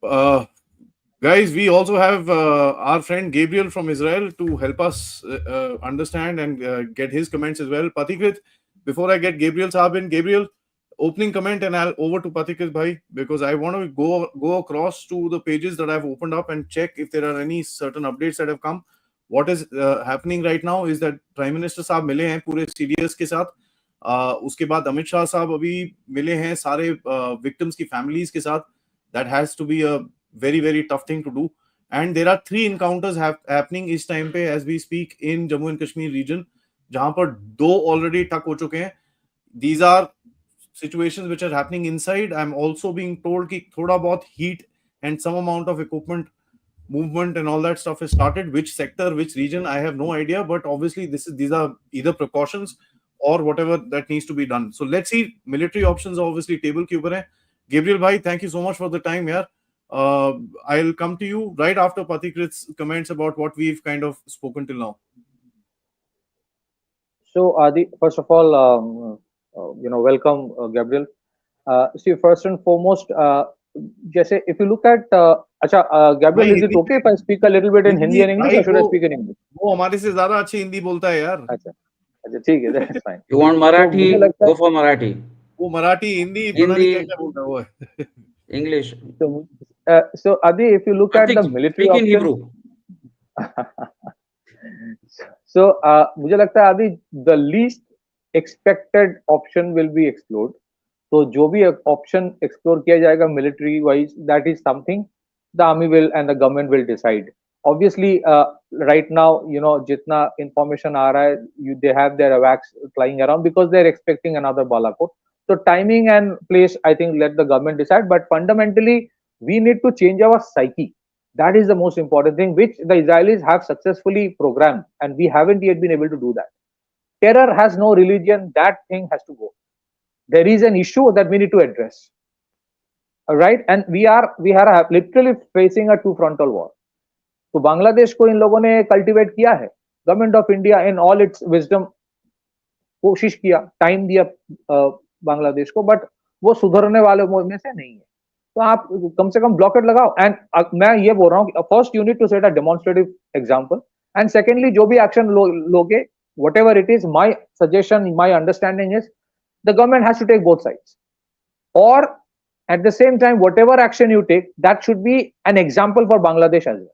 Uh, Guys, we also have our friend Gabriel from Israel to help us understand and get his comments as well. Patikrit, before I get Gabriel Saab in, Gabriel, opening comment, and I'll over to Patikrit Bhai, because I want to go across to the pages that I've opened up and check if there are any certain updates that have come. What is happening right now is that Prime Minister साहब मिले हैं पूरे CDS के साथ. उसके बाद अमित शाह साहब अभी मिले हैं सारे victims की families के साथ. That has to be a very tough thing to do. And there are 3 encounters happening इस time पे as we speak in Jammu and Kashmir region, जहां पर 2 already टक हो चुके हैं. These are situations which are happening inside. I'm also being told कि थोड़ा बहुत heat and some amount of equipment movement and all that stuff has started. Which sector, which region, I have no idea. But obviously, these are either precautions or whatever that needs to be done. So let's see. Military options are obviously table ke upar hai. Gabriel bhai, thank you so much for the time here. I'll come to you right after Patikrit's comments about what we've kind of spoken till now. So, Adi, first of all, welcome, Gabriel. See, first and foremost, जैसे if you look at, अच्छा, Gabriel, भाई is it Hindi okay if I speak a little bit in Hindi and English, भाई or should I speak in English? वो हमारे से ज्यादा अच्छी हिंदी बोलता है यार. अच्छा, अच्छा, ठीक है, that's fine. You want तो Marathi? मुझे लगता Go है for Marathi. वो मराठी हिंदी पता नहीं क्या Hindi, क्या बोलता है वो. English. so Adi, if you look at the Karthik, military speak in option, Hebrew. so मुझे लगता है Adi, the least expected option will be explored. तो जो भी option explore किया जाएगा military wise, that is something the army will and the government will decide. Obviously, right now, जितना information आ रहा है, they have their AWACS flying around because they're expecting another Balakot. So timing and place, I think, let the government decide. But fundamentally, we need to change our psyche. That is the most important thing, which the Israelis have successfully programmed, and we haven't yet been able to do that. Terror has no religion. That thing has to go. There is an issue that we need to address. All right, and we are literally facing a two-frontal war. तो बांग्लादेश को इन लोगों ने cultivate किया है. Government of India in all it's wisdom कोशिश किया, time दिया बांग्लादेश को, बट वो सुधरने वाले में से नहीं है. तो आप कम से कम ब्लॉकेट लगाओ. एंड मैं ये बोल रहा हूँ कि first you need to set a demonstrative example, and secondly जो भी एक्शन लोगे, whatever it is, my suggestion, my understanding is the government has to take both sides, or at the same time, whatever action you take, that should be an example for Bangladesh as well.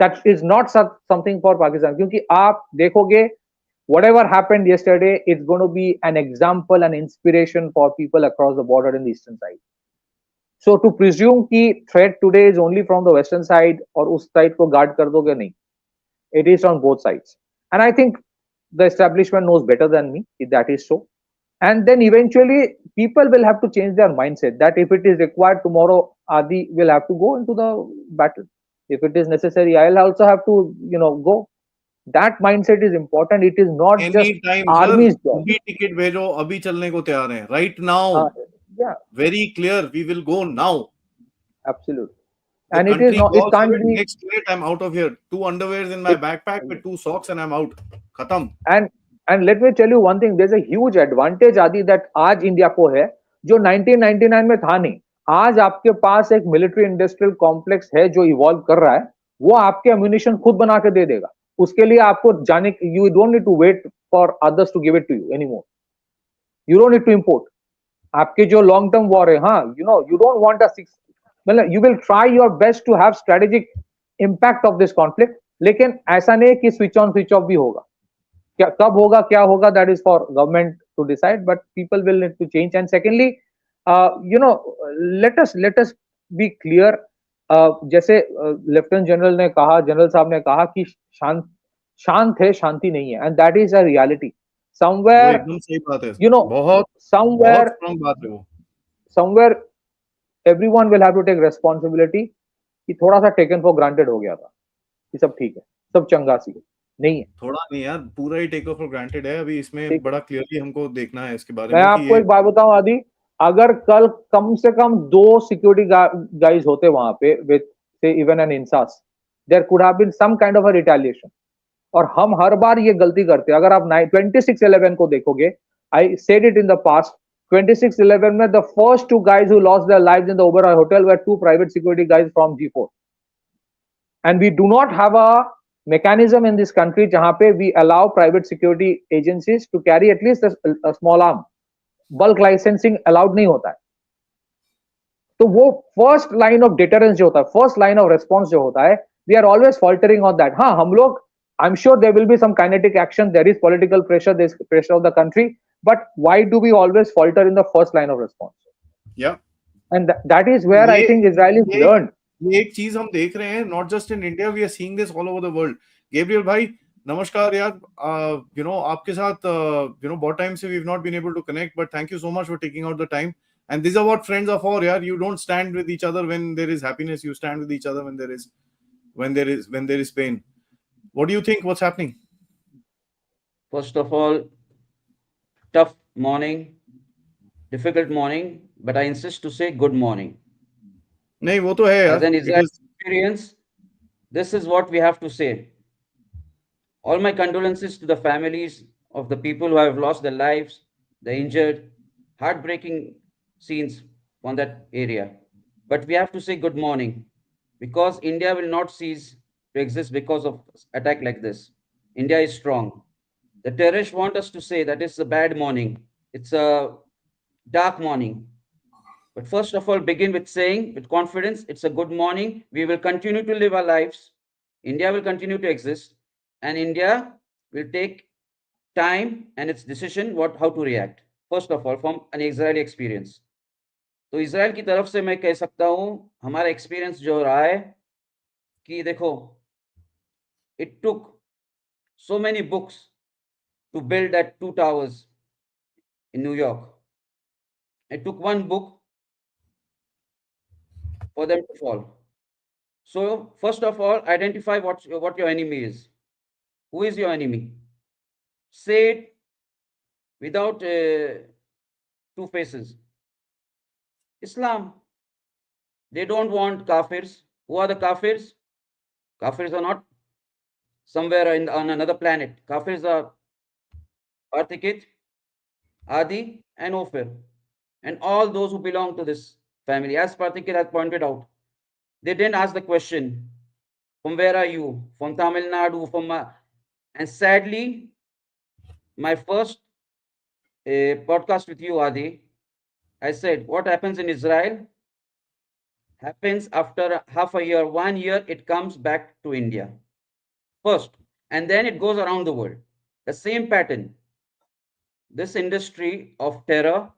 That is not something for Pakistan. क्योंकि आप देखोगे, whatever happened yesterday, it's going to be an example and inspiration for people across the border in the eastern side. So to presume कि threat today is only from the western side और उस side को guard कर दोगे, नहीं. It is on both sides. And I think the establishment knows better than me if that is so. And then eventually people will have to change their mindset that if it is required tomorrow, Adi will have to go into the battle. If it is necessary, I'll also have to, go. That mindset is important. It is not just army's job. अभी ticket भेजो, अभी चलने को तैयार हैं. Right now, yeah, very clear. We will go now. Absolutely. And it is not. It can't be. Next minute, I'm out of here. 2 underwears in my backpack with 2 socks, and I'm out. Khatam. And let me tell you one thing. There's a huge advantage, Adi, that आज India को है, जो 1999 में था नहीं. आज आपके पास एक मिलिट्री इंडस्ट्रियल कॉम्प्लेक्स है जो इवॉल्व कर रहा है. वो आपके अम्यूनिशन खुद बना के दे देगा. उसके लिए आपको जाने, you don't need to wait for others to give it to you anymore. You don't need to import. आपके जो लॉन्ग टर्म वॉर है, हाँ, यू डोंट वांट अ 6, मतलब you will try your best to have strategic impact of this conflict. लेकिन ऐसा नहीं कि switch on switch off भी होगा. क्या कब होगा, क्या होगा, that is for government to decide, but people will need to change. And secondly, let us be clear. जैसे लेफ्टिनेंट जनरल ने कहा, जनरल साहब ने कहा कि शांत है, शांति नहीं है, and that is a reality. Somewhere, एकदम सही बात है. बहुत स्ट्रांग बात है वो. Somewhere everyone will have to take responsibility कि थोड़ा सा टेकन फॉर ग्रांटेड हो गया था कि सब ठीक है, सब चंगा सी नहीं है. थोड़ा नहीं यार, पूरा ही टेक फॉर ग्रांटेड है. अभी इसमें बड़ा क्लियरली हमको देखना है इसके बारे में. मैं आपको एक बात बताऊं आदि, अगर कल कम से कम 2 सिक्योरिटी गाइज होते वहां पे विद से even an INSAS, there could have been some kind of a retaliation. और हम हर बार ये गलती करते हैं. अगर आप 26/11 को देखोगे, I said it in the past, 26/11 में the first two guys who lost their lives in the Oberoi hotel were two private security guys from G4. And we do not have a mechanism in this country jahan pe we allow private security agencies to carry at least a small arm. Bulk licensing allowed नहीं होता है. तो वो first line of deterrence जो होता है, first line of response जो होता है, we are always faltering on that. हाँ, हम लोग, I am sure there will be some kinetic action, there is political pressure, there is pressure of the country, but why do we always falter in the first line of response? या and that is where I think Israel is learn. ये एक चीज हम देख रहे हैं, not just in India, we are seeing this all over the world. Gabriel भाई नमस्कार यार, आपके साथ बहुत टाइम से we have not been able to connect, but thank you so much for taking out the time. And these are what friends are for, yeah. You don't stand with each other when there is happiness. You stand with each other when there is pain. What do you think? What's happening? First of all, tough morning, difficult morning, but I insist to say good morning. नहीं, वो तो है यार. As an Israeli experience, this is what we have to say. All my condolences to the families of the people who have lost their lives, the injured, heartbreaking scenes on that area. But we have to say good morning, because India will not cease to exist because of attack like this. India is strong. The terrorists want us to say that it's a bad morning. It's a dark morning. But first of all, begin with saying with confidence, it's a good morning. We will continue to live our lives. India will continue to exist, and India will take time and its decision how to react. First of all, from an Israeli experience. तो Israel की तरफ से मैं कह सकता हूं, हमारा experience जो रहा है कि देखो, it took so many books to build that 2 towers in New York. It took one book for them to fall. So first of all, identify what your enemy is. Who is your enemy? Say it without two faces. Islam. They don't want kafirs. Who are the kafirs? Kafirs are not somewhere on another planet. Kafirs are Parthikit, Adi, and Ophir, and all those who belong to this family. As Parthikit has pointed out, they didn't ask the question, from where are you? From Tamil Nadu, and sadly, my first podcast with you, Adi, I said, what happens in Israel happens after half a year, 1 year, it comes back to India first, and then it goes around the world. The same pattern. This industry of terror,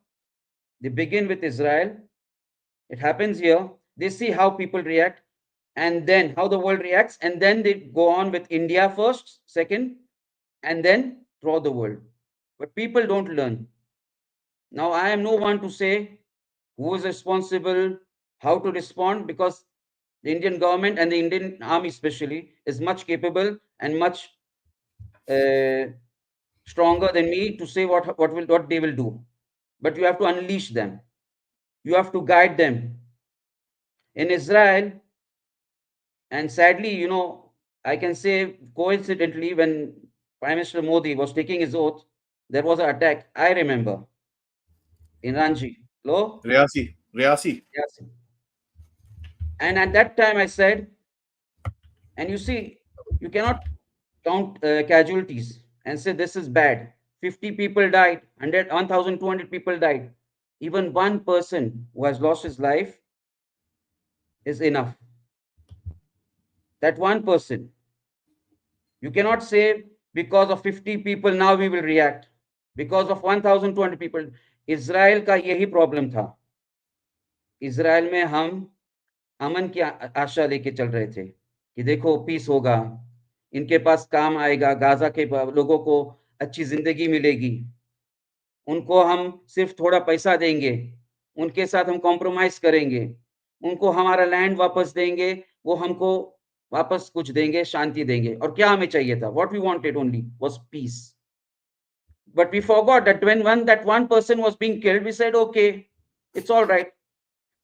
they begin with Israel. It happens here. They see how people react, and then how the world reacts, and then they go on with India first, second, and then throughout the world. But people don't learn. Now, I am no one to say who is responsible, how to respond, because the Indian government and the Indian army especially is much capable and much stronger than me to say what they will do. But you have to unleash them. You have to guide them. In Israel, and sadly, I can say coincidentally, when Prime Minister Modi was taking his oath, there was an attack. I remember. In Ranchi. Riyasi. Yes. And at that time I said, and you see, you cannot count casualties and say this is bad. 50 people died, 1,200 people died. Even one person who has lost his life is enough. That one person. You cannot say because of 50 people now we will react. Because of 1,200 people. Israel का यही problem था. Israel में हम अमन की आशा लेके चल रहे थे कि देखो पीस होगा, इनके पास काम आएगा, गाजा के लोगों को अच्छी जिंदगी मिलेगी, उनको हम सिर्फ थोड़ा पैसा देंगे, उनके साथ हम कॉम्प्रोमाइज करेंगे, उनको हमारा लैंड वापस देंगे, वो हमको वापस कुछ देंगे, शांति देंगे. और क्या हमें चाहिए था? What we wanted only was peace. But we forgot that when that one person was being killed, we said, okay, it's all right.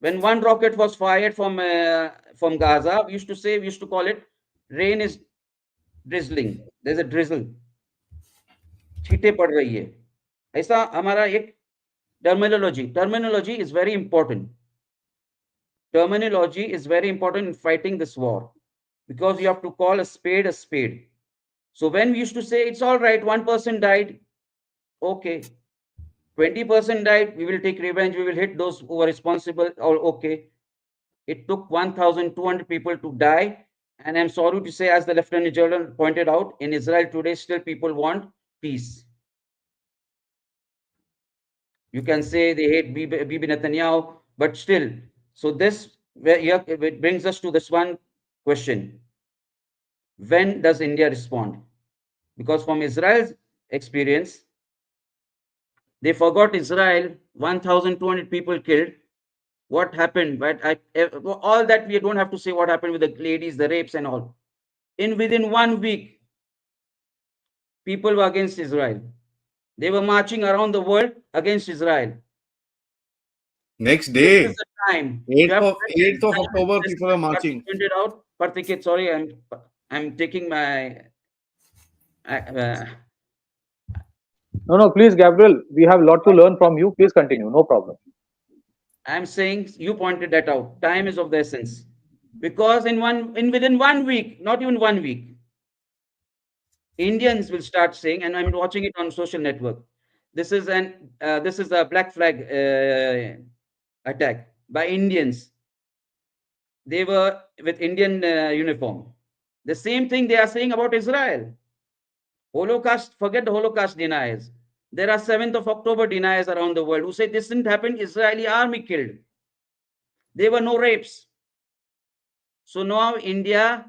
When one rocket was fired from Gaza, we used to call it, rain is drizzling. There's a drizzle. छींटे पड़ रही है. ऐसा हमारा एक Terminology. Terminology is very important. Terminology is very important in fighting this war, because you have to call a spade a spade. So when we used to say it's all right, one person died, okay. 20% died, we will take revenge, we will hit those who were responsible, or okay. It took 1,200 people to die. And I'm sorry to say, as the Lieutenant General pointed out, in Israel today, still people want peace. You can say they hate Bibi Netanyahu, but still. So this it brings us to this one question. When does India respond? Because from Israel's experience, they forgot Israel, 1,200 people killed. What happened? But all that we don't have to say what happened with the ladies, the rapes and all. Within 1 week, people were against Israel. They were marching around the world against Israel. Next This day, is the time. You 8th have of, to 8th of time. October, This people are is what marching. pointed out. Partikit, sorry, I'm taking my. No, please, Gabriel. We have a lot to learn from you. Please continue. No problem. I'm saying you pointed that out. Time is of the essence, because within 1 week, not even 1 week, Indians will start saying, and I'm watching it on social network. This is a black flag attack by Indians. They were with Indian uniform. The same thing they are saying about Israel. Holocaust, forget the Holocaust deniers. There are 7th of October deniers around the world who say this didn't happen, Israeli army killed. There were no rapes. So now India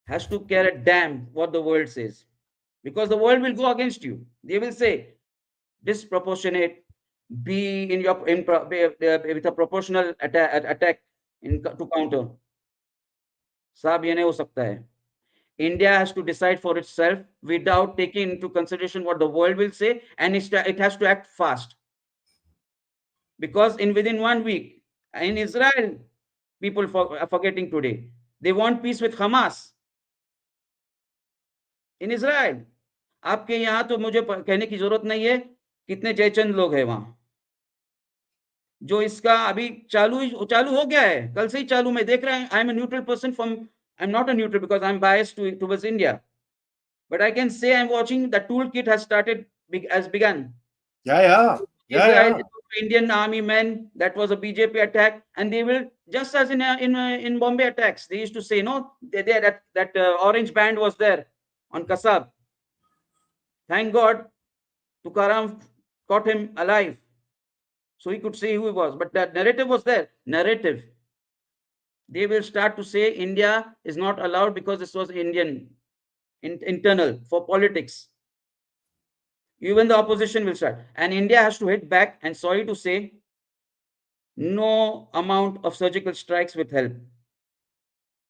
has to care a damn what the world says, because the world will go against you. They will say disproportionate, be in your with a proportional attack to counter. साहब ये नहीं हो सकता है. India has to decide for itself without taking into consideration what the world will say, and it has to act fast. Because within 1 week, in Israel, people are forgetting today. They want peace with Hamas. In Israel, आपके यहाँ तो मुझे कहने की जरूरत नहीं है कितने जयचंद लोग हैं वहां, जो इसका अभी चालू हो गया है, कल से ही चालू मैं देख रहा हूं. I am a neutral person from, I am not a neutral because I am biased towards India, but I can say I'm watching the toolkit has begun. Yeah. Israel, Indian army men, that was a BJP attack, and they will, just as in Bombay attacks, they used to say, no, that orange band was there on Kasab. Thank God, Tukaram caught him alive, so he could see who he was. But that narrative was there. Narrative. They will start to say India is not allowed because this was Indian internal for politics. Even the opposition will start, and India has to hit back. And sorry to say, no amount of surgical strikes will help,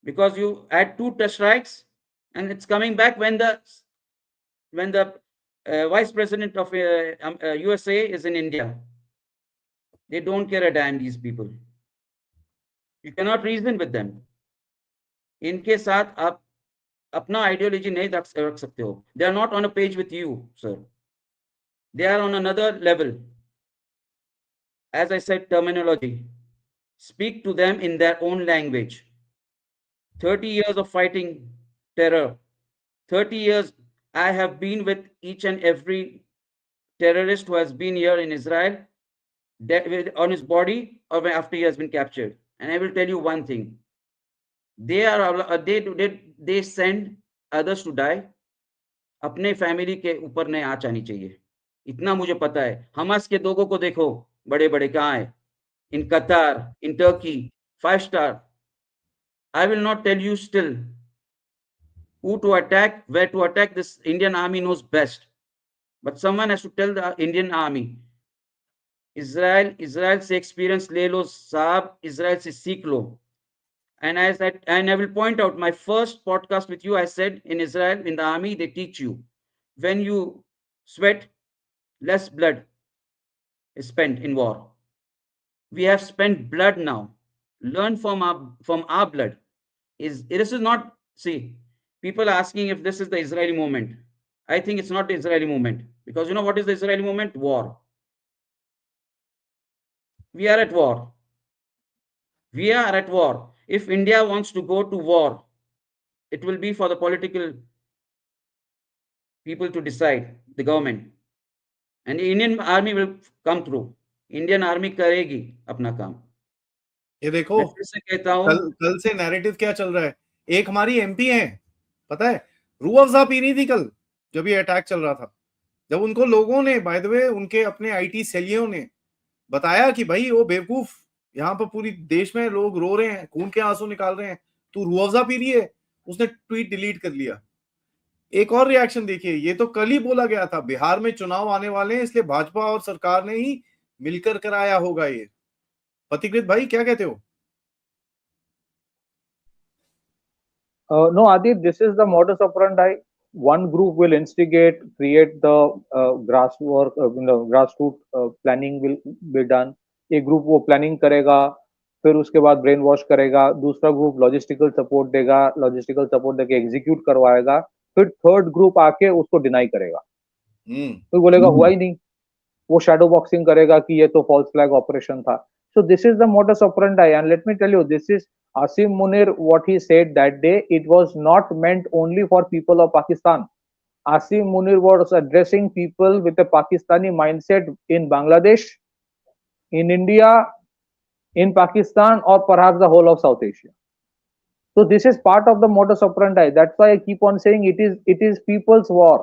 because you add 2 strikes and it's coming back when the vice president of USA is in India. They don't care a damn, these people. You cannot reason with them. इनके साथ आप अपना ideology नहीं रख सकते हो. They are not on a page with you, sir. They are on another level. As I said, terminology. Speak to them in their own language. 30 years of fighting terror. 30 years I have been with each and every terrorist who has been here in Israel, on his body or after he has been captured. And I will tell you one thing. They send others to die. अपने family के ऊपर नहीं आँच आनी चाहिए. इतना मुझे पता है. हमास के लोगों को देखो, बड़े बड़े कहाँ है, in Qatar, in Turkey, 5-star. I will not tell you still who to attack, where to attack. This Indian army knows best. But someone has to tell the Indian army, Israel से experience ले लो साहब, Israel से सीख लो. And I said, and I will point out, my first podcast with you, I said, in Israel, in the army, they teach you, when you sweat, less blood is spent in war. We have spent blood now. Learn from our blood. This is not, see, people are asking if this is the Israeli movement. I think it's not the Israeli movement, because you know what is the Israeli movement? War. We are at war. We are at war. If India wants to go to war, it will be for the political people to decide, the government. And the Indian army will come through. Indian army करेगी अपना काम. ये देखो मैं फिर से कहता हूँ, कल से नैरेटिव क्या चल रहा है। एक हमारी एमपी है, पता है, रूह अफ़ज़ा पी रही थी कल जब ये अटैक चल रहा था, जब उनको लोगों ने, बाय द वे, उनके अपने आईटी सेलियों ने बताया कि भाई वो बेवकूफ, यहाँ पर पूरी देश में लोग रो रहे हैं, खून के आंसू निकाल रहे हैं, तू रूह अफ़ज़ा पी रही है, उसने ट्वीट डिलीट कर लिया। एक और रिएक्शन देखिए, ये तो कल ही बोला गया था बिहार में चुनाव आने वाले हैं, इसलिए भाजपा और सरकार ने ही मिलकर कराया होगा ये। पथिकृत भाई क्या कहते हो? No, Adi, this is the modus operandi. One group will instigate, create the grassroots planning will be done. एक ग्रुप वो प्लानिंग करेगा, फिर उसके बाद ब्रेन वॉश करेगा, दूसरा ग्रुप लॉजिस्टिकल सपोर्ट देगा, लॉजिस्टिकल सपोर्ट देके एग्जीक्यूट करवाएगा, फिर थर्ड ग्रुप आके उसको डिनाई करेगा, तो बोलेगा हुआ ही नहीं, वो शैडो बॉक्सिंग करेगा कि ये तो फॉल्स फ्लैग ऑपरेशन था. So this is the modus operandi, and let me tell you, this is Asim Munir. What he said that day, it was not meant only for people of Pakistan. Asim Munir was addressing people with a Pakistani mindset in Bangladesh, in India, in Pakistan, or perhaps the whole of South Asia. So this is part of the modus operandi. That's why I keep on saying it is people's war.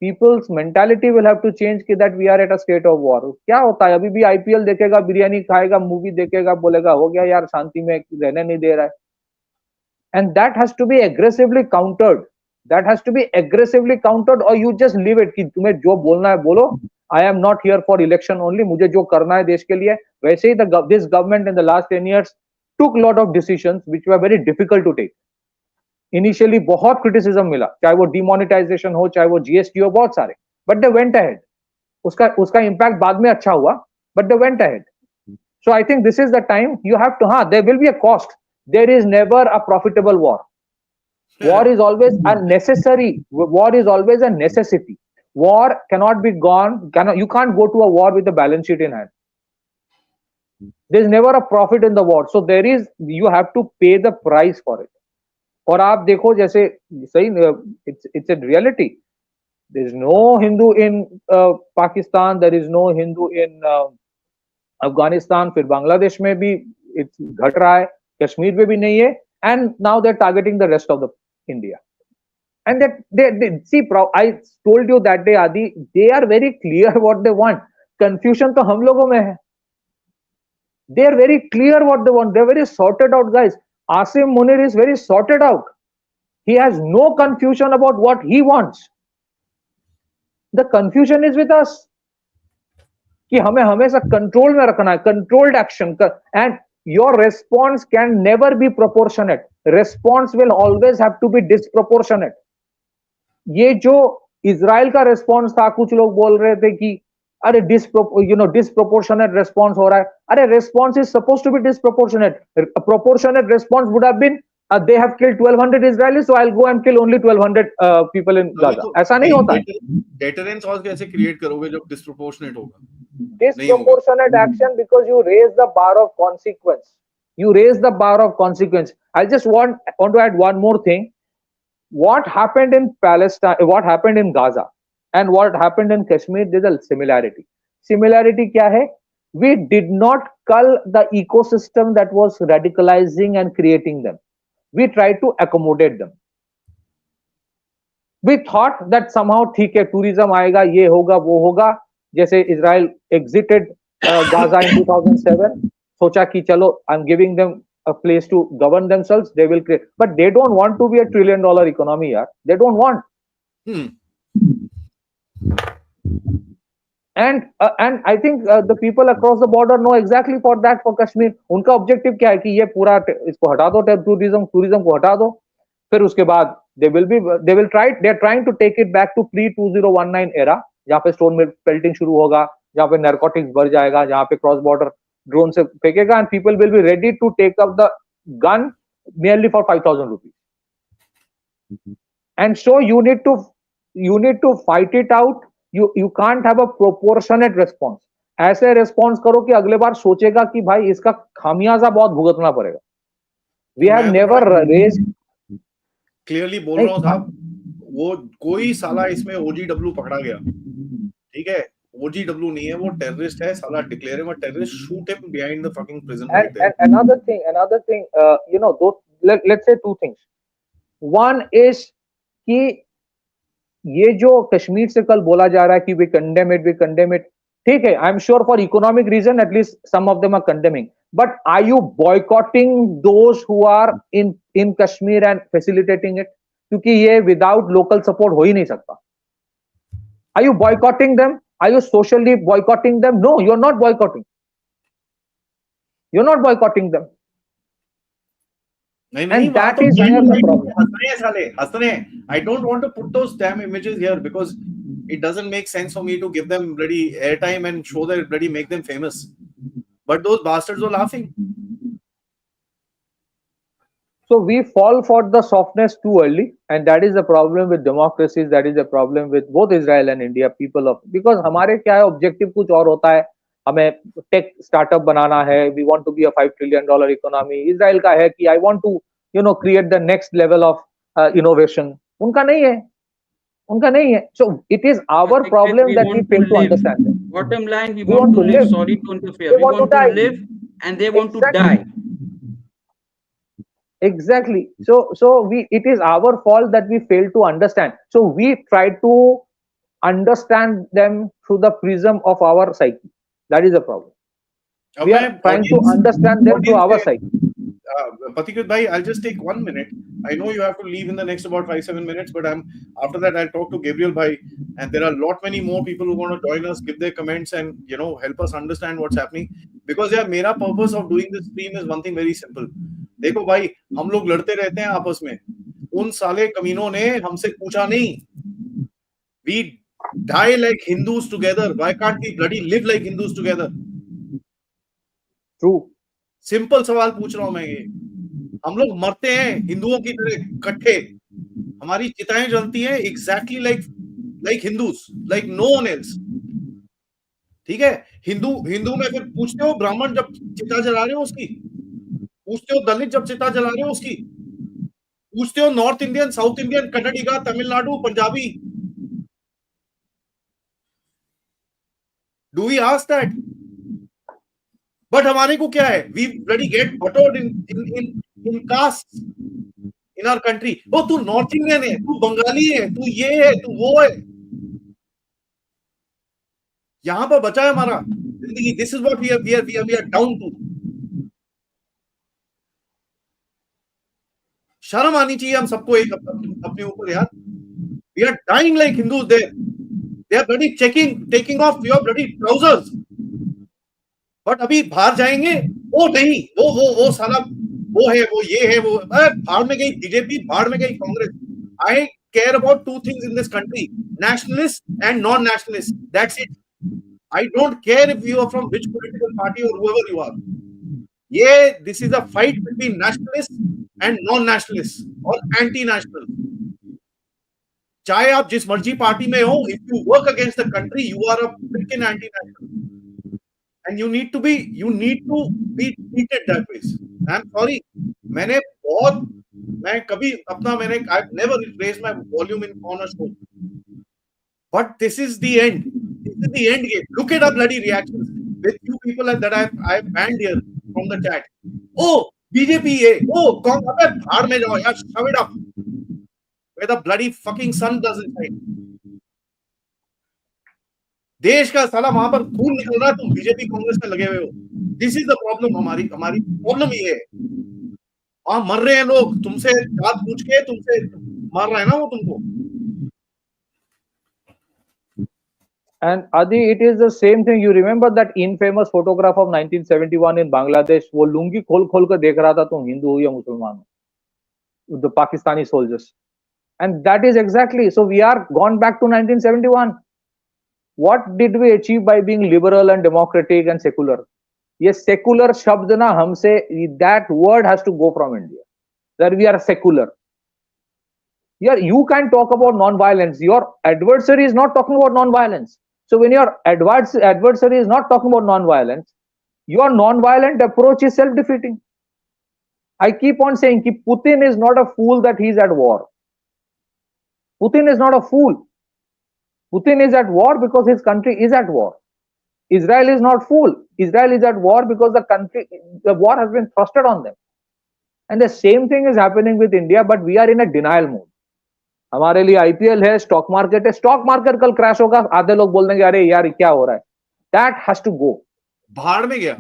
People's mentality will have to change कि that we are at a state of war. क्या होता है, अभी भी IPL देखेगा, बिरयानी खाएगा, movie देखेगा, बोलेगा हो गया यार, शांति में रहने नहीं दे रहा है. And that has to be aggressively countered. That has to be aggressively countered, or you just leave it कि तुम्हें जो बोलना है बोलो. I am not here for election only. मुझे जो करना है देश के लिए. वैसे ही this government in the last 10 years took a lot of decisions which were very difficult to take. Initially बहुत क्रिटिसिज्म मिला, चाहे वो डिमोनेटाइजेशन हो, चाहे वो जीएसटी हो, बहुत सारे, बट दे वेंट अहेड. उसका इंपैक्ट बाद में अच्छा हुआ, but they went ahead. So I think this is the time you have to, there will be a cost. There is never a profitable war. War is always a necessary. War is always a necessity. War cannot be gone. You can't go to a war with a balance sheet in hand. There is never a profit in the war. So there is, you have to pay the price for it. और आप देखो जैसे सही, it's a reality. There is no Hindu in Pakistan, there is no Hindu in Afghanistan, फिर बांग्लादेश में भी घट रहा है, कश्मीर में भी नहीं है, and now they are targeting the rest of the India. And that they see, I told you that day, Adi, they are very clear what they want. Confusion तो हम लोगों में है. They are very clear what they want. They are very sorted out guys. Asim Munir is very sorted out. He has no confusion about what he wants. The confusion is with us. कि हमें हमेशा control में रखना है, controlled action. And your response can never be proportionate. Response will always have to be disproportionate. ये जो Israel का response था, कुछ लोग बोल रहे थे कि अरे डिसप्रोपोर्शनेट रेस्पॉन्स हो रहा है. अरे response is suppose to be disproportionate. Proportionate response would have been they have killed 1200 Israelis, so I'll go and kill only 1200 people in Gaza. तो ऐसा नहीं होता है. डेटरेंस और कैसे क्रिएट करोगे जब डिस्प्रोपोर्शनेट होगा? Disproportionate action, because you raise the bar of consequence. You raise the bar of consequence. I just want to add one more thing. What happened in Palestine, what happened in Gaza, and what happened in Kashmir, there's a similarity. Similarity क्या है? We did not cull the ecosystem that was radicalizing and creating them. We tried to accommodate them. We thought that somehow ठीक है, tourism आएगा, ये होगा, वो होगा. जैसे Israel exited Gaza in 2007, सोचा कि चलो, I'm giving them a place to govern themselves, they will create. But they don't want to be a $1 trillion economy, yaar. They don't want. And I think the people across the border know exactly for that, for Kashmir. उनका objective क्या है कि ये पूरा इसको हटा दो, tourism को हटा दो. फिर उसके बाद they are trying to take it back to pre-2019 era, जहाँ पे स्टोन पेल्टिंग शुरू होगा, जहाँ पे नारकोटिक्स बढ़ जाएगा, जहाँ पे क्रॉस बॉर्डर ड्रोन से फेंकेगा, and people will be ready to take up the gun merely for 5,000 rupees. And so you need to fight it out. You can't have a proportionate response. ऐसे response करो कि अगले बार सोचेगा कि भाई इसका खामियाजा बहुत भुगतना पड़ेगा. We have never raise. Clearly बोल रहा हूँ साहब, वो कोई साला इसमें OGW पकड़ा गया, ठीक है, OGW नहीं है, वो टेररिस्ट है साला. Declare him a terrorist, shoot him behind the fucking prison right there. And another thing, you know, let's say two things. One is कि ये जो कश्मीर से कल बोला जा रहा है कि we condemn it, ठीक है, I'm sure for economic reason at least some of them are condemning. But are you boycotting those who are in Kashmir and facilitating it? क्योंकि ये without local support हो ही नहीं सकता. Are you boycotting them? Are you socially boycotting them? No, you're not boycotting. You're not boycotting them. And that is where the problem. I don't want to put those damn images here because it doesn't make sense for me to give them bloody airtime and show that bloody make them famous. But those bastards were laughing. So we fall for the softness too early, and that is the problem with democracies. That is the problem with both Israel and India. People of, because हमारे क्या है, objective कुछ और होता है. हमें tech startup बनाना है. We want to be a $5 trillion economy. Israel का है कि I want to, you know, create the next level of innovation. उनका नहीं है. उनका नहीं है. So it is our problem that we fail to understand them. Bottom line, we want to live. Sorry to interfere. We want to live, and they want to die. Exactly. So it is our fault that we fail to understand. So we try to understand them through the prism of our psyche. That is the problem. We are trying to understand them through our psyche. Patikrit bhai, I'll just take 1 minute. I know you have to leave in the next about 5-7 minutes, but after that I'll talk to Gabriel bhai, and there are a lot many more people who want to join us, give their comments, and you know, help us understand what's happening. Because yeah, मेरा purpose of doing this stream is one thing very simple. देखो भाई, हम लोग लड़ते रहते हैं आपस में. उन साले कमीनों ने हमसे पूछा नहीं. We die like Hindus together. Why can't we bloody live like Hindus together? True. Simple सवाल पूछ रहा हूं मैं ये. हम लोग मरते हैं हिंदुओं की तरह इकट्ठे. हमारी चिताएं जलती हैं exactly like Hindus, like no one else. ठीक है. हिंदू में फिर पूछते हो ब्राह्मण जब चिता जला रहे हो उसकी, पूछते हो दलित जब चिता जला रहे हो उसकी, पूछते हो north Indian, south Indian, Kannadiga, Tamil Nadu, Punjabi. Do we ask that? But हमारे को क्या है? We bloody get buttered in castes in our country. Oh, तू नॉर्थ इंडियन है, तू बंगाली है, तू ये है, तू वो है. यहाँ पर बचा है हमारा जिंदगी. This is what we are down to. शर्म आनी चाहिए हम सबको एक अपने ऊपर यार. We are dying like Hindus there. They are bloody taking off your bloody trousers. But अभी बाहर जाएंगे, वो नहीं, वो साला वो है, वो ये है, वो बाहर में गई बीजेपी, बाहर में गई Congress. I care about two things in this country, nationalist and non nationalist. That's it. I don't care if you are from which political party और whoever you are. ये this is a fight between nationalist and non nationalist और anti national. चाहे आप जिस मर्जी party में हो, if you work against the country, you are a freaking anti national. And you need to be treated that way. I'm sorry. I've never raised my volume on a show. But this is the end. This is the end game. Look at our bloody reactions with few people that I've banned here from the chat. Oh, BJP, oh, अबे भाड़ में जाओ यार, shove it up. Where the bloody fucking sun doesn't shine. देश का साला वहां पर खून निकल रहा है, तुम बीजेपी कांग्रेस में लगे हुए हो. This is the problem. हमारी प्रॉब्लम ये है. वहां मर रहे हैं लोग, तुमसे जात पूछ के तुमसे मार रहा है ना वो तुमको. And Adi, it is the same thing. You remember that infamous photograph of 1971 in Bangladesh? वो लुंगी खोल कर देख रहा था तुम हिंदू हो या मुसलमान हो, the Pakistani soldiers. And that is exactly. So we are gone back to 1971. What did we achieve by being liberal and democratic and secular? ये secular शब्द ना हमसे, that word has to go from India. That we are secular. Yeah, you can talk about non-violence. Your adversary is not talking about non-violence. So when your adversary is not talking about non-violence, your non-violent approach is self-defeating. I keep on saying that Putin is not a fool that he's at war. Putin is not a fool. Putin is at war because his country is at war. Israel is not fool. Israel is at war because the war has been thrusted on them. And the same thing is happening with India, but we are in a denial mode. हमारे लिए IPL है, stock market है, stock market कल crash होगा, आधे लोग बोल देंगे अरे यार क्या हो रहा है. That has to go. भाड़ में गया.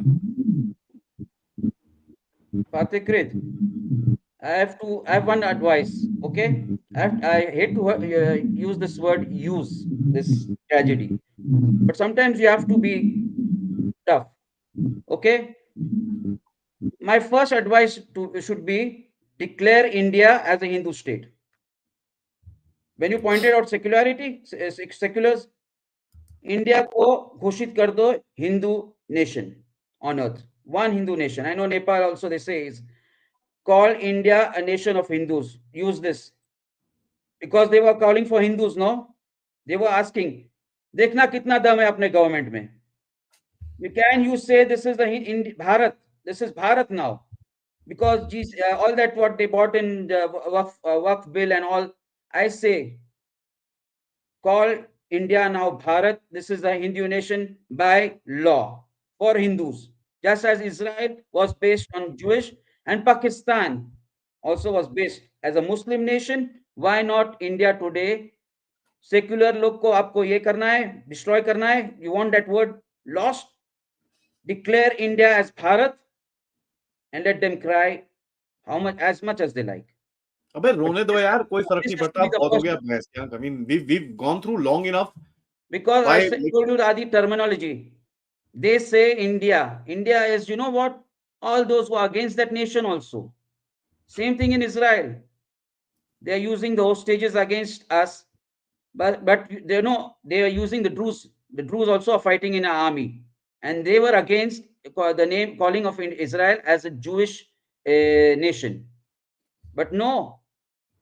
Pathikrit, I have one advice, okay? I hate to use this word, this tragedy, but sometimes you have to be tough, okay? My first advice should be declare India as a Hindu state. When you pointed out seculars, India को घोषित कर दो Hindu nation on earth, one Hindu nation. I know Nepal also they say is call India a nation of Hindus. Use this because they were calling for Hindus. No, they were asking, देखना कितना दम है अपने government में. Can you say this is the Bharat? This is Bharat now, because all that what they bought in the Waqf bill and all. I say, call India now Bharat. This is a Hindu nation by law for Hindus. Just as Israel was based on Jewish and Pakistan also was based as a Muslim nation, why not India today? Secular लोग को आपको ये करना है, destroy करना है. You want that word lost? Declare India as Bharat and let them cry as much as they like. अबे रोने दो यार, कोई फर्क नहीं पड़ता. बहुत हो गया बहस. I mean, we've gone through long enough. Because I told you the terminology. They say India. India is, you know what? All those who are against that nation also. Same thing in Israel. They are using the hostages against us, but they know they are using the Druze. The Druze also are fighting in our army, and they were against the calling of Israel as a Jewish nation. But no,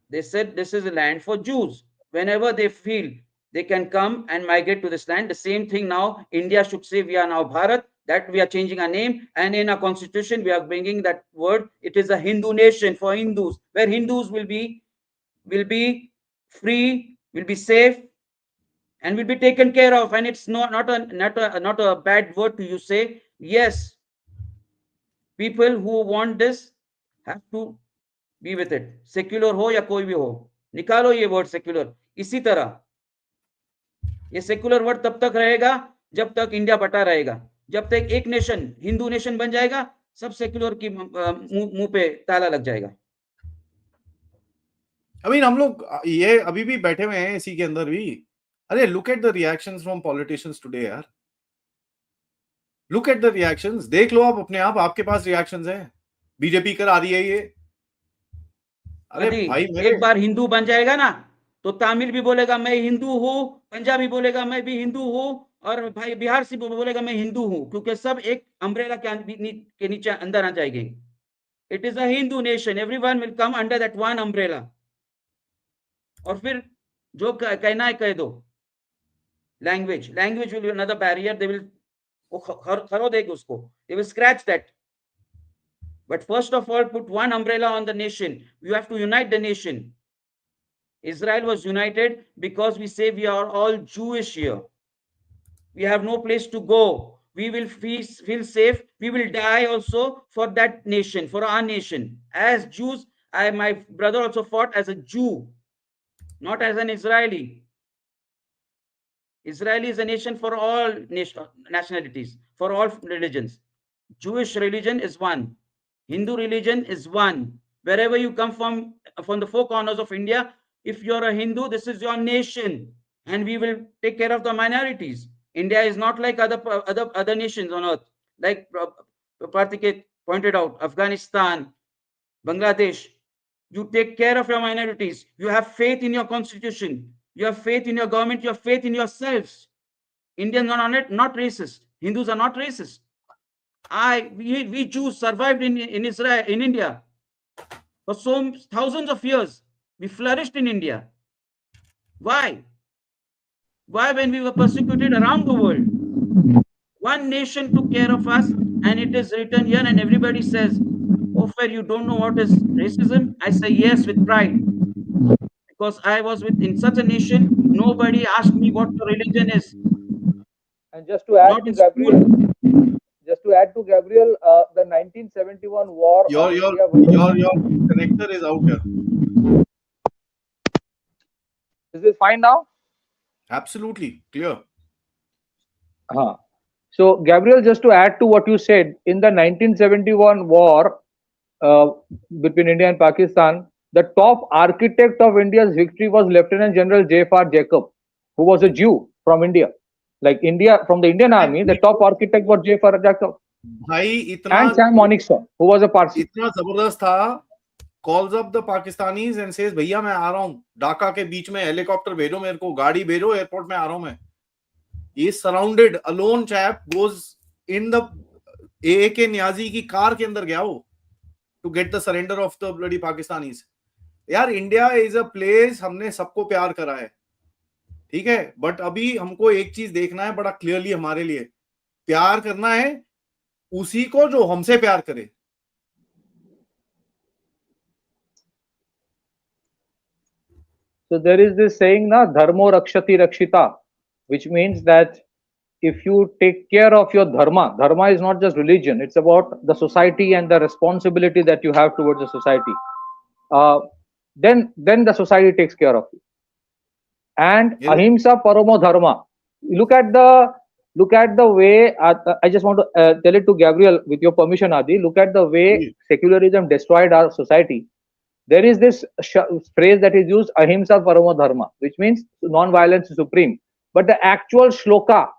they said this is a land for Jews. Whenever they feel they can come and migrate to this land. The same thing now, India should say we are now Bharat, that we are changing our name, and in our constitution we are bringing that word. It is a Hindu nation for Hindus, where Hindus will be free, will be safe, and will be taken care of. And it's not a bad word to you say. Yes, people who want this have to be with it. Secular हो या कोई भी हो, निकालो ये word secular. इसी तरह ये सेक्युलर वर्ड तब तक रहेगा जब तक इंडिया बटा रहेगा. जब तक एक नेशन हिंदू नेशन बन जाएगा, सब सेक्युलर की मुंह पे ताला लग जाएगा. I mean, हम लोग ये अभी भी बैठे हुए हैं इसी के अंदर भी. अरे look at the reactions from politicians today यार. Look at the reactions. देख लो आप अपने आप, आपके पास reactions है. बीजेपी करा रही है ये. अरे भाई एक बार हिंदू बन जाएगा ना, तो तमिल भी बोलेगा मैं हिंदू हूँ, पंजाबी बोलेगा मैं भी हिंदू हूँ, और भाई बिहार से बोलेगा मैं हिंदू हूँ, क्योंकि सब एक अम्ब्रेला के नीचे अंदर आ जाएंगे. It is a Hindu nation. Everyone will come under that one umbrella. और फिर जो कहना है कह दो. Language will be another barrier. They will खरो देंगे उसको. They will scratch that. But first of all, put one umbrella on the nation. You have to unite the nation. Israel was united because we say we are all Jewish here. We have no place to go. We will feel safe. We will die also for that nation, for our nation. As Jews, my brother also fought as a Jew, not as an Israeli. Israel is a nation for all nationalities, for all religions. Jewish religion is one. Hindu religion is one. Wherever you come from the four corners of India, if you're a Hindu, this is your nation, and we will take care of the minorities. India is not like other nations on earth, like Parthikit pointed out, Afghanistan, Bangladesh. You take care of your minorities. You have faith in your constitution. You have faith in your government. You have faith in yourselves. Indians are not racist. Hindus are not racist. We Jews survived in Israel, in India, for thousands of years. We flourished in India. Why? Why, when we were persecuted around the world, one nation took care of us, and it is written here, and everybody says, "Oh, fair, you don't know what is racism?" I say yes with pride, because I was with in such a nation. Nobody asked me what your religion is, And just to add not to in school. Gabriel, the 1971 war Your on your India versus. your connector is out here. Is this fine now? Absolutely clear. Huh. So, Gabriel, just to add to what you said, in the 1971 war uh, between India and Pakistan, the top architect of India's victory was Lieutenant General J.F.R. Jacob, who was a Jew from India. Like India, from the Indian And army, the top architect was J.F.R. Jacob. भाई And Sam Monixon, who was a Parsi. इतना जबरदस्त था. Calls up the Pakistanis and says, भैया मैं आ रहा हूँ, ढाका के बीच में हेलीकॉप्टर भेजो मेरे को, गाड़ी भेजो, एयरपोर्ट में आ रहा हूँ मैं. He is surrounded. A lone chap goes in the A.K. Niazi की कार के अंदर गया वो to get the surrender of the bloody Pakistanis. यार इंडिया इज अ प्लेस, हमने सबको प्यार करा है, ठीक है, बट अभी हमको एक चीज देखना है बड़ा क्लियरली, हमारे लिए प्यार करना है उसी को जो हमसे प्यार करे. So there is this saying, na, dharmo rakshati rakshita, which means that if you take care of your dharma is not just religion, it's about the society and the responsibility that you have towards the society. Uh, then the society takes care of you. And Yes. ahimsa paramo dharma. Look at the way. I just want to tell it to Gabriel with your permission, Adi. Look at the way Yes. secularism destroyed our society. There is this phrase that is used, ahimsa paramo dharma, which means non-violence is supreme. But the actual shloka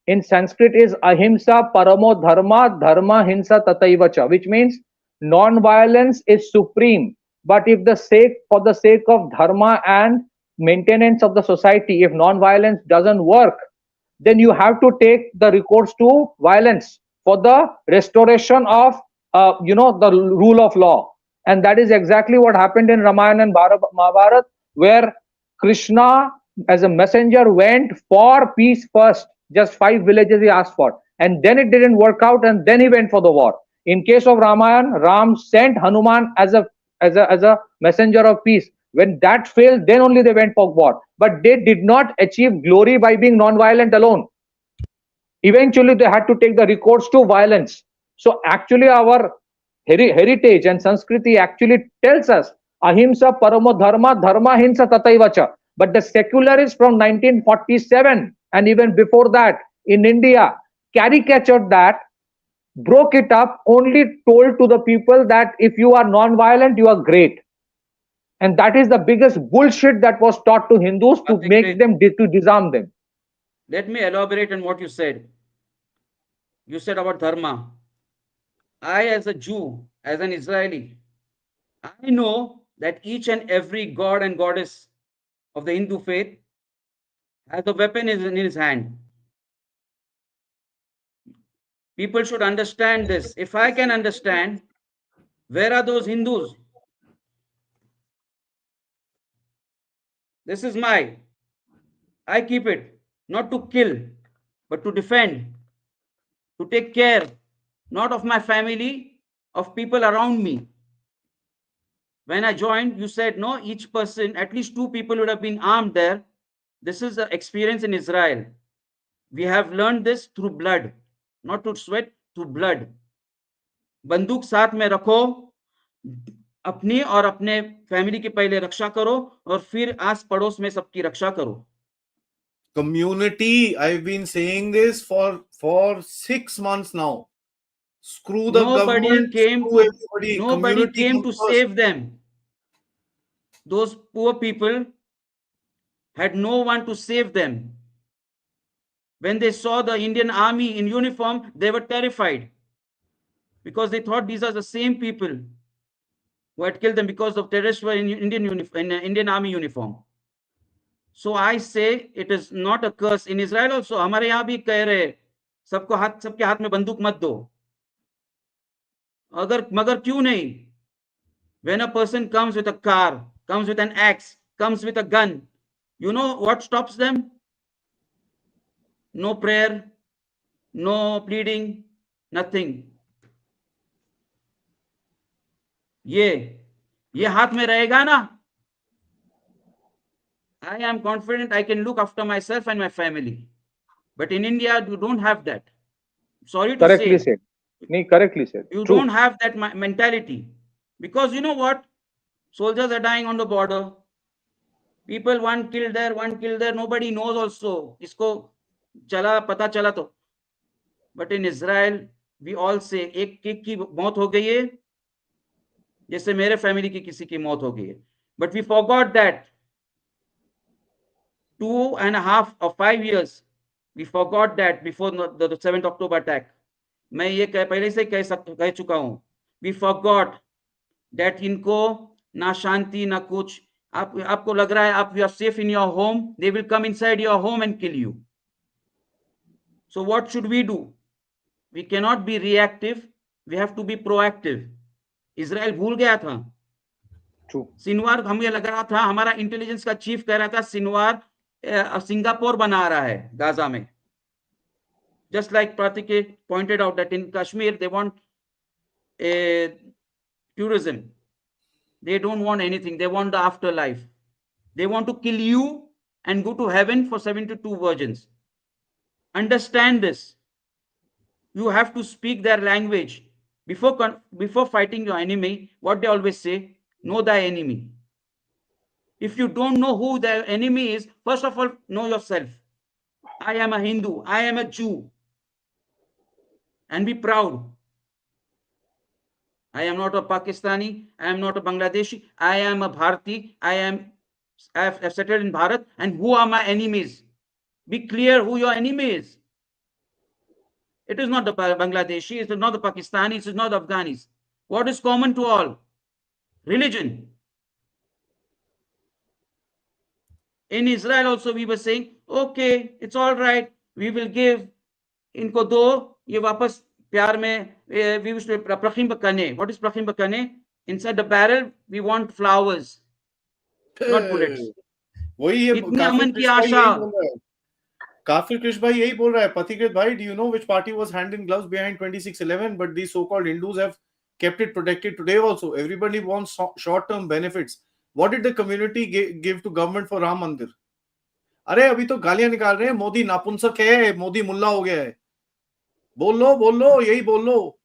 in Sanskrit is ahimsa paramo dharma dharma hinsa tataivacha, which means non-violence is supreme. But if for the sake of dharma and maintenance of the society, if non-violence doesn't work, then you have to take the recourse to violence for the restoration of the rule of law. And that is exactly what happened in Ramayana and Mahabharata, where Krishna as a messenger went for peace first. Just 5 villages he asked for, and then it didn't work out, and then he went for the war. In case of Ramayana, Ram sent Hanuman as a messenger of peace. When that failed, then only they went for war. But they did not achieve glory by being non-violent alone. Eventually, they had to take the recourse to violence. So actually, our heritage and Sanskriti actually tells us ahimsa paramo dharma dharma hinsa tataivacha. But the secularists from 1947 and even before that in India caricatured that, broke it up, only told to the people that if you are non-violent, you are great. And that is the biggest bullshit that was taught to Hindus to make them, to disarm them. Let me elaborate on what you said. You said about dharma. I, as a Jew, as an Israeli, I know that each and every god and goddess of the Hindu faith has a weapon in his hand. People should understand this. If I can understand, where are those Hindus? This is I keep it, not to kill, but to defend, to take care, not of my family, of people around me. When I joined, you said, no, each person, at least 2 people would have been armed there. This is the experience in Israel. We have learned this through blood, not through sweat, through blood. बंदूक साथ में रखो, अपनी और अपने family की पहले रक्षा करो और फिर आस पड़ोस में सबकी रक्षा करो. Community, I've been saying this for 6 months now. Screw the government, screw everybody. Nobody Community came to comes first. save them. Those poor people had no one to save them. When they saw the Indian army in uniform, they were terrified because they thought these are the same people who had killed them because of terrorists were in Indian army uniform. So I say it is not a curse. In Israel also, हमारे यहाँ भी कह रहे सबके हाथ में बंदूक मत दो. मगर क्यों नहीं? When a person comes with a car, comes with an axe, comes with a gun, you know what stops them? no prayer, no pleading, nothing. ये हाथ में रहेगा ना, I am confident I can look after myself and my family. But in India, you don't have that. Sorry to Correctly say, said. No, correctly said. you True. don't have that mentality. Because you know what? Soldiers are dying on the border. People, one killed there, nobody knows also. इसको पता चला तो. But in Israel, we all say, एक की मौत हो गई है, जैसे मेरे फैमिली की किसी की मौत हो गई है. But we forgot that 2.5 or 5 years, we forgot that before the 7th October attack. मैं ये पहले से कह चुका हूं. We forgot that इनको ना शांति ना कुछ. आपको लग रहा है आप you are safe in your home, they will come inside your home and kill you. So what should we do? We cannot be reactive, we have to be proactive. Israel भूल गया था. True. सिनवार हमें लग रहा था, हमारा intelligence का chief कह रहा था सिनवार सिंगापुर बना रहा है गाजा में. Just like Pratik pointed out that in Kashmir they want a tourism. They don't want anything. They want the afterlife. They want to kill you and go to heaven for 72 virgins. Understand this. You have to speak their language. Before fighting your enemy, what they always say, know thy enemy. If you don't know who their enemy is, first of all, know yourself. I am a Hindu. I am a Jew. And be proud. I am not a Pakistani. I am not a Bangladeshi. I am a Bharati. I have settled in Bharat. And who are my enemies? Be clear who your enemy is. It is not the Bangladeshi. It is not the Pakistanis. It is not the Afghanis. What is common to all? Religion. In Israel also we were saying, okay, it's all right. We will give. इनको दो, ये वापस प्यार में, we wish to प्रखिम बकने. What is प्रखिम बकने? Inside the barrel, we want flowers, not bullets. वही ये इतनी अमन की आशा. काफिर कृष भाई यही बोल रहा है. पथिकृत भाई, do you know which party was hand in gloves behind 2611? But these so-called Hindus have kept it protected today also. Everybody wants short-term benefits. What did the community give to government for Ram Mandir? अरे अभी तो गालियां निकाल रहे हैं, मोदी नापुंसक है, मोदी मुल्ला हो गया है. बोल लो, यही बोल लो.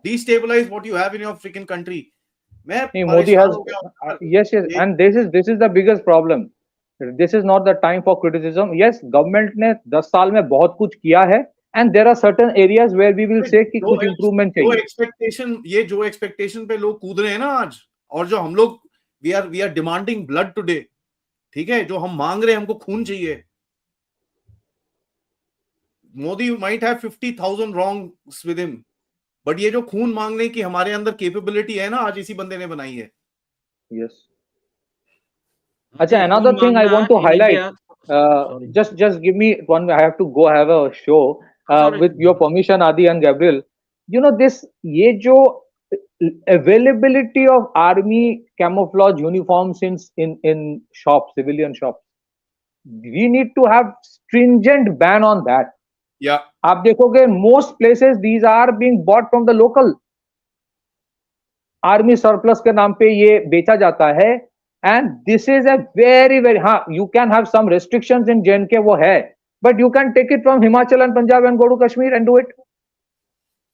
Destabilize what you have in your freaking country. Modi has yes, and this is the biggest problem. This is not the time for criticism. Yes, government ने 10 साल में बहुत कुछ किया है, and there are certain areas where we will say कि कुछ improvement चाहिए. जो expectation पे लोग कूद रहे हैं ना आज, और जो हम लोग we are demanding blood today. ठीक है, जो हम मांग रहे हैं, हमको खून चाहिए. Modi might have 50,000 wrongs with him, but ये जो खून मांगने की हमारे अंदर capability है ना, आज इसी बंदे ने बनाई है. Yes. अच्छा, another thing I want to highlight. Just give me one. I have to go have a show. With your permission, Adi and Gabriel. You know this. ये जो availability of army camouflage uniforms in shops, civilian shops. We need to have stringent ban on that. Yeah. आप देखोगे most places these are being bought from the local. Army surplus के नाम पे ये बेचा जाता है, and this is a very हाँ, you can have some restrictions in J&K, वो है, but you can take it from Himachal and Punjab and go to Kashmir and do it.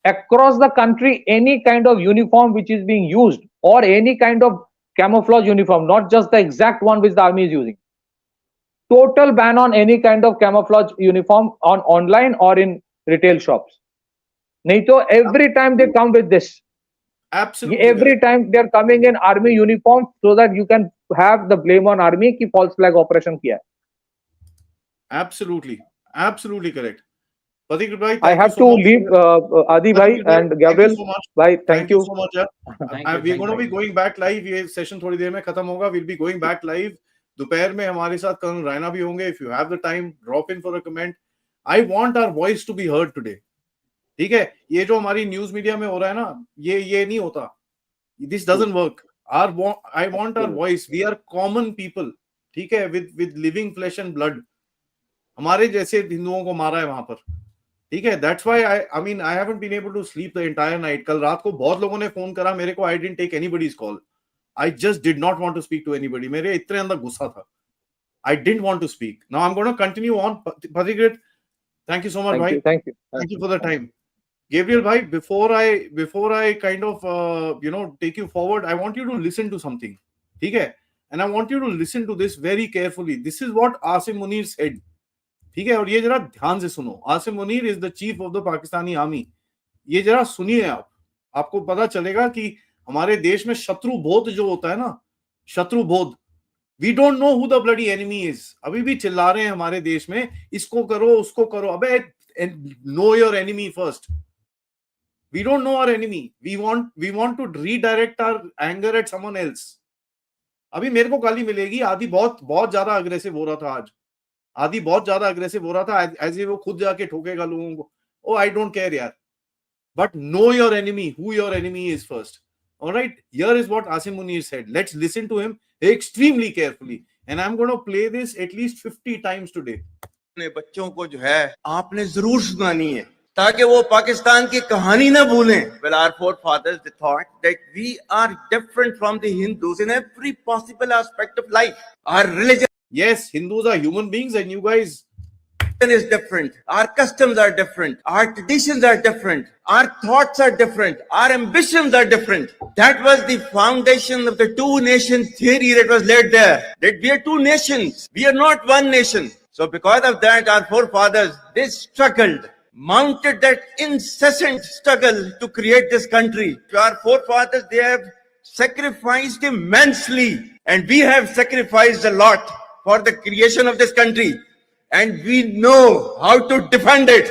Across the country, any kind of uniform which is being used, or any kind of camouflage uniform, not just the exact one which the army is using. Total ban on any kind of camouflage uniform on online or in retail shops. नहीं तो every time they come with this. Absolutely. Every time they are coming in army uniform, so that you can have the blame on army कि false flag operation किया. Absolutely correct. Pathik bhai, I have to leave Adi bhai and Gabriel bhai. Thank you so much. We're going to be going back live. ये session थोड़ी देर में खत्म होगा. We'll be going back live. दोपहर में हमारे साथ कर्नल रायना भी होंगे. If you have the time, drop in for a comment. I want our voice to be heard today. ठीक है, ये जो हमारी न्यूज मीडिया में हो रहा है ना, ये नहीं होता. This doesn't work. I want our voice. We are common people. ठीक है, with living flesh and blood. हमारे जैसे हिंदुओं को मारा है वहां पर, ठीक है. That's why I mean I haven't been able to sleep the entire night. कल रात को बहुत लोगों ने फोन करा मेरे को. I didn't take anybody's call. I just did not want to speak to anybody. मेरे इतने अंदर गुस्सा था. I didn't want to speak. Now I'm going to continue on. Pathikrit, thank you so much, bhai. Thank you for the time. Gabriel, bhai, before I kind of take you forward, I want you to listen to something. ठीक है? And I want you to listen to this very carefully. This is what Asim Munir said. ठीक है? और ये जरा ध्यान से सुनो. Asim Munir is the chief of the Pakistani army. ये जरा सुनिए आप. आपको पता चलेगा कि हमारे देश में शत्रु बोध जो होता है ना, शत्रु बोध, We don't know who the bloody enemy is. अभी भी चिल्ला रहे हैं हमारे देश में, इसको करो उसको करो. अबे know your enemy first. We don't know our enemy. We want to redirect our anger at someone else. अभी मेरे को गाली मिलेगी. आदि बहुत ज्यादा अग्रेसिव हो रहा था आज. आदि बहुत ज्यादा अग्रेसिव हो रहा था, ऐसे वो खुद जाके ठोकेगा लोगों को. Oh, I don't care यार. But know your enemy, who your enemy is first. All right, here is what Asim Munir said. Let's listen to him extremely carefully. And I'm going to play this at least 50 times today. अपने बच्चों को जो है आपने जरूर सुनानी है ताकि वो पाकिस्तान की कहानी ना भूलें. Well, our forefathers they thought that we are different from the Hindus in every possible aspect of life. Our religion Yes, Hindus are human beings and you guys is different. Our customs are different. Our traditions are different. Our thoughts are different. Our ambitions are different. That was the foundation of the two nation theory that was laid there. That we are two nations. We are not one nation. So because of that, our forefathers, they struggled, mounted that incessant struggle to create this country. Our forefathers, they have sacrificed immensely. And we have sacrificed a lot for the creation of this country. And we know how to defend it.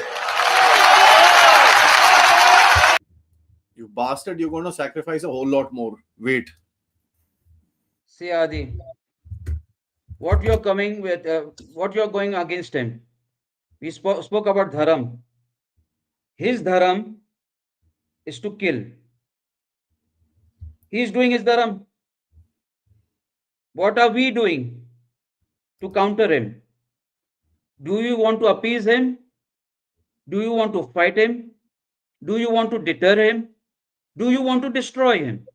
You bastard, you're going to sacrifice a whole lot more. Wait. See, Adi, what you're coming with, what you're going against him. We spoke about dharam. His dharam is to kill. He's doing his dharam. What are we doing to counter him? Do you want to appease him? Do you want to fight him? Do you want to deter him? Do you want to destroy him?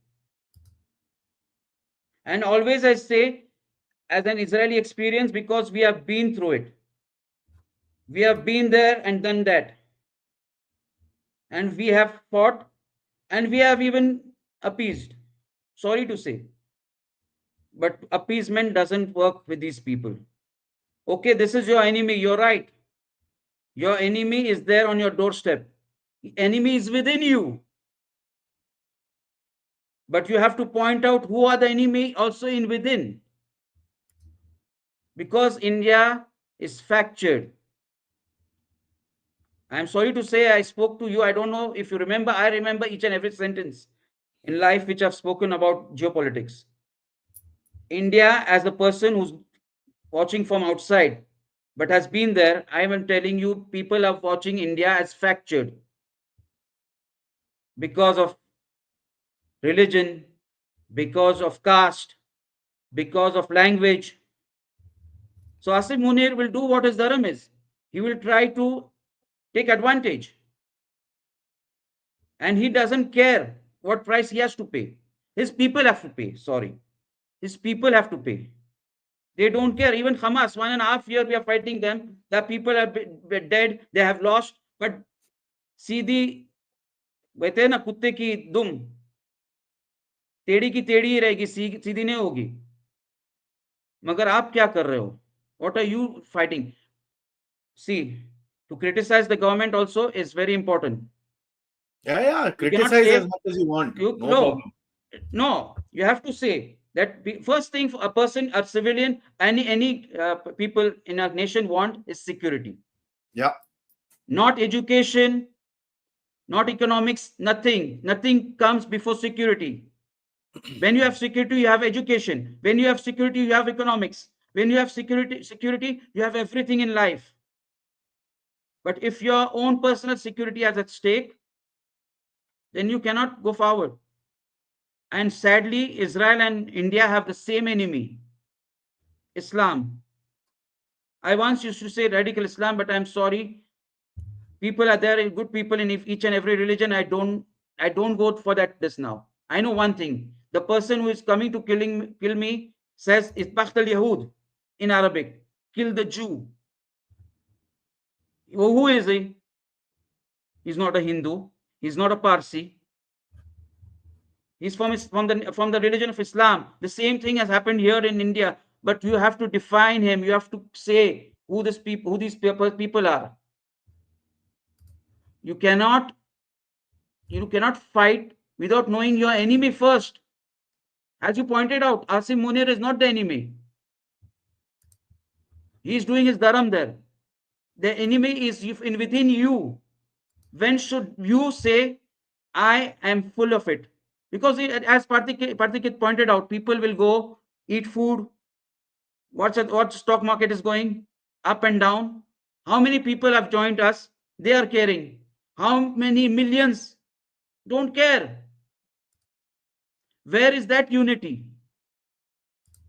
And always I say, as an Israeli experience, because we have been through it. We have been there and done that. And we have fought and we have even appeased. Sorry to say. But appeasement doesn't work with these people. Okay, this is your enemy. You're right. Your enemy is there on your doorstep. The enemy is within you. But you have to point out who are the enemy also in within. Because India is fractured. I'm sorry to say I spoke to you. I don't know if you remember. I remember each and every sentence in life which I've spoken about geopolitics. India, as a person who's watching from outside but has been there, I am telling you, people are watching India as fractured because of religion, because of caste, because of language. So Asim Munir will do what his dharam is. He will try to take advantage. And he doesn't care what price he has to pay. His people have to pay, sorry. His people have to pay. They don't care. Even Hamas, 1.5 years we are fighting them. The people have been dead. They have lost. But सीधी कहते हैं ना कुत्ते की दुम टेढ़ी की टेढ़ी ही रहेगी, सीधी नहीं होगी. मगर आप क्या कर रहे हो? What are you fighting? See, to criticize the government also is very important. Yeah, criticize as much as you want. No problem. No, you have to say that first thing a person, a civilian, any people in a nation want is security. Yeah. Not education, not economics, nothing comes before security. When you have security, you have education. When you have security, you have economics. When you have security, you have everything in life. But if your own personal security is at stake, then you cannot go forward. And sadly, Israel and India have the same enemy, Islam. I once used to say radical Islam, but I'm sorry. People are there, good people in each and every religion. I don't go for this now. I know one thing. The person who is coming to kill me says Isbaqt al-Yahud in Arabic. Kill the Jew. Who is he? He's not a Hindu. He's not a Parsi. He's from the religion of Islam. The same thing has happened here in India. But you have to define him. You have to say who these people are. You cannot fight without knowing your enemy first. As you pointed out, Asim Munir is not the enemy. He is doing his dharam there. The enemy is within you. When should you say, I am full of it? Because as Parthikit pointed out, people will go eat food. What stock market is going up and down? How many people have joined us? They are caring. How many millions don't care? Where is that unity?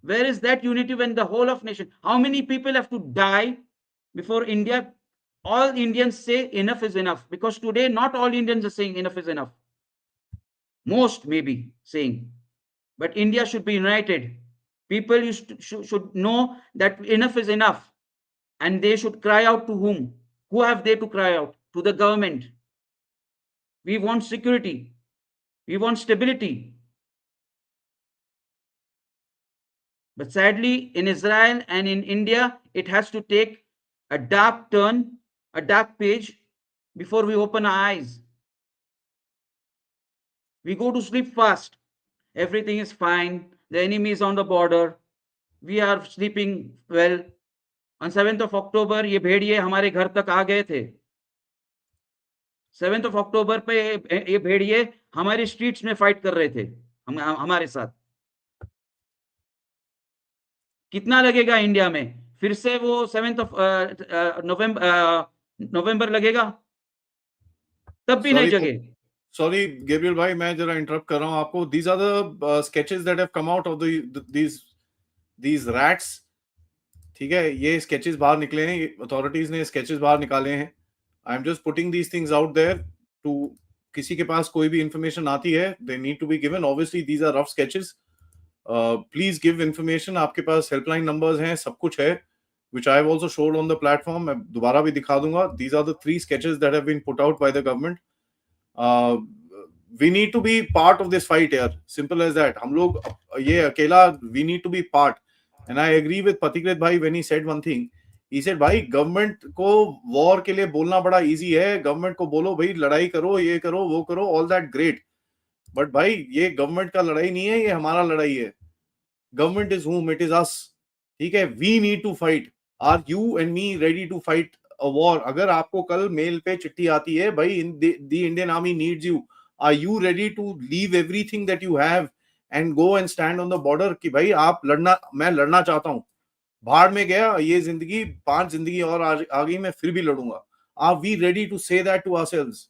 Where is that unity when the whole of nation? How many people have to die before India? All Indians say enough is enough, because today not all Indians are saying enough is enough. Most may be saying, but India should be united. People should know that enough is enough, and they should cry out to whom? Who have they to cry out? To the government. We want security. We want stability. But sadly, in Israel and in India, it has to take a dark turn, a dark page before we open our eyes. We go to sleep fast. Everything is fine. The enemy is on the border. We are sleeping well. On 7th of October, ये भेड़िए हमारे घर तक आ गए थे. 7th of October पे ये भेड़िए हमारी स्ट्रीट्स में फाइट कर रहे थे हमारे साथ. कितना लगेगा इंडिया में? फिर से वो 7th of नवंबर लगेगा? तब भी नहीं जगे. Sorry, Gabriel भाई, मैं जरा इंटरप्ट कर रहा हूँ आपको. These are the sketches that have come out of these rats. ठीक है, ये sketches बाहर निकले हैं. Authorities ने sketches बाहर निकाले हैं. I'm just putting these things out there to किसी के पास कोई भी information आती है, they need to be given. Obviously, these are rough sketches. Please give information. आपके पास helpline numbers हैं, सब कुछ है, which I have also showed on the platform. मैं दोबारा भी दिखा दूंगा. These are the 3 sketches that have been put out by the government. We need to be part of this fight here. Simple as that. हम लोग ये अकेला, we need to be part. And I agree with Pathikrit bhai when he said one thing. He said, भाई government को war के लिए बोलना बड़ा इजी है. गवर्नमेंट को बोलो भाई लड़ाई करो, ये करो, वो करो, ऑल दैट ग्रेट. बट भाई ये गवर्नमेंट का लड़ाई नहीं है, ये हमारा लड़ाई है. Government is whom? It is us. ठीक है, we need to fight. Are you and me ready to fight a war? अगर आपको कल मेल पे चिट्ठी आती है, भाई the Indian Army needs you. Are you ready to leave everything that you have and go and stand on the border? कि भाई आप लड़ना, मैं लड़ना चाहता हूं, भाड़ में गया ये जिंदगी, 5 जिंदगी और आ गई, मैं फिर भी लड़ूंगा. Are we ready to say that to ourselves?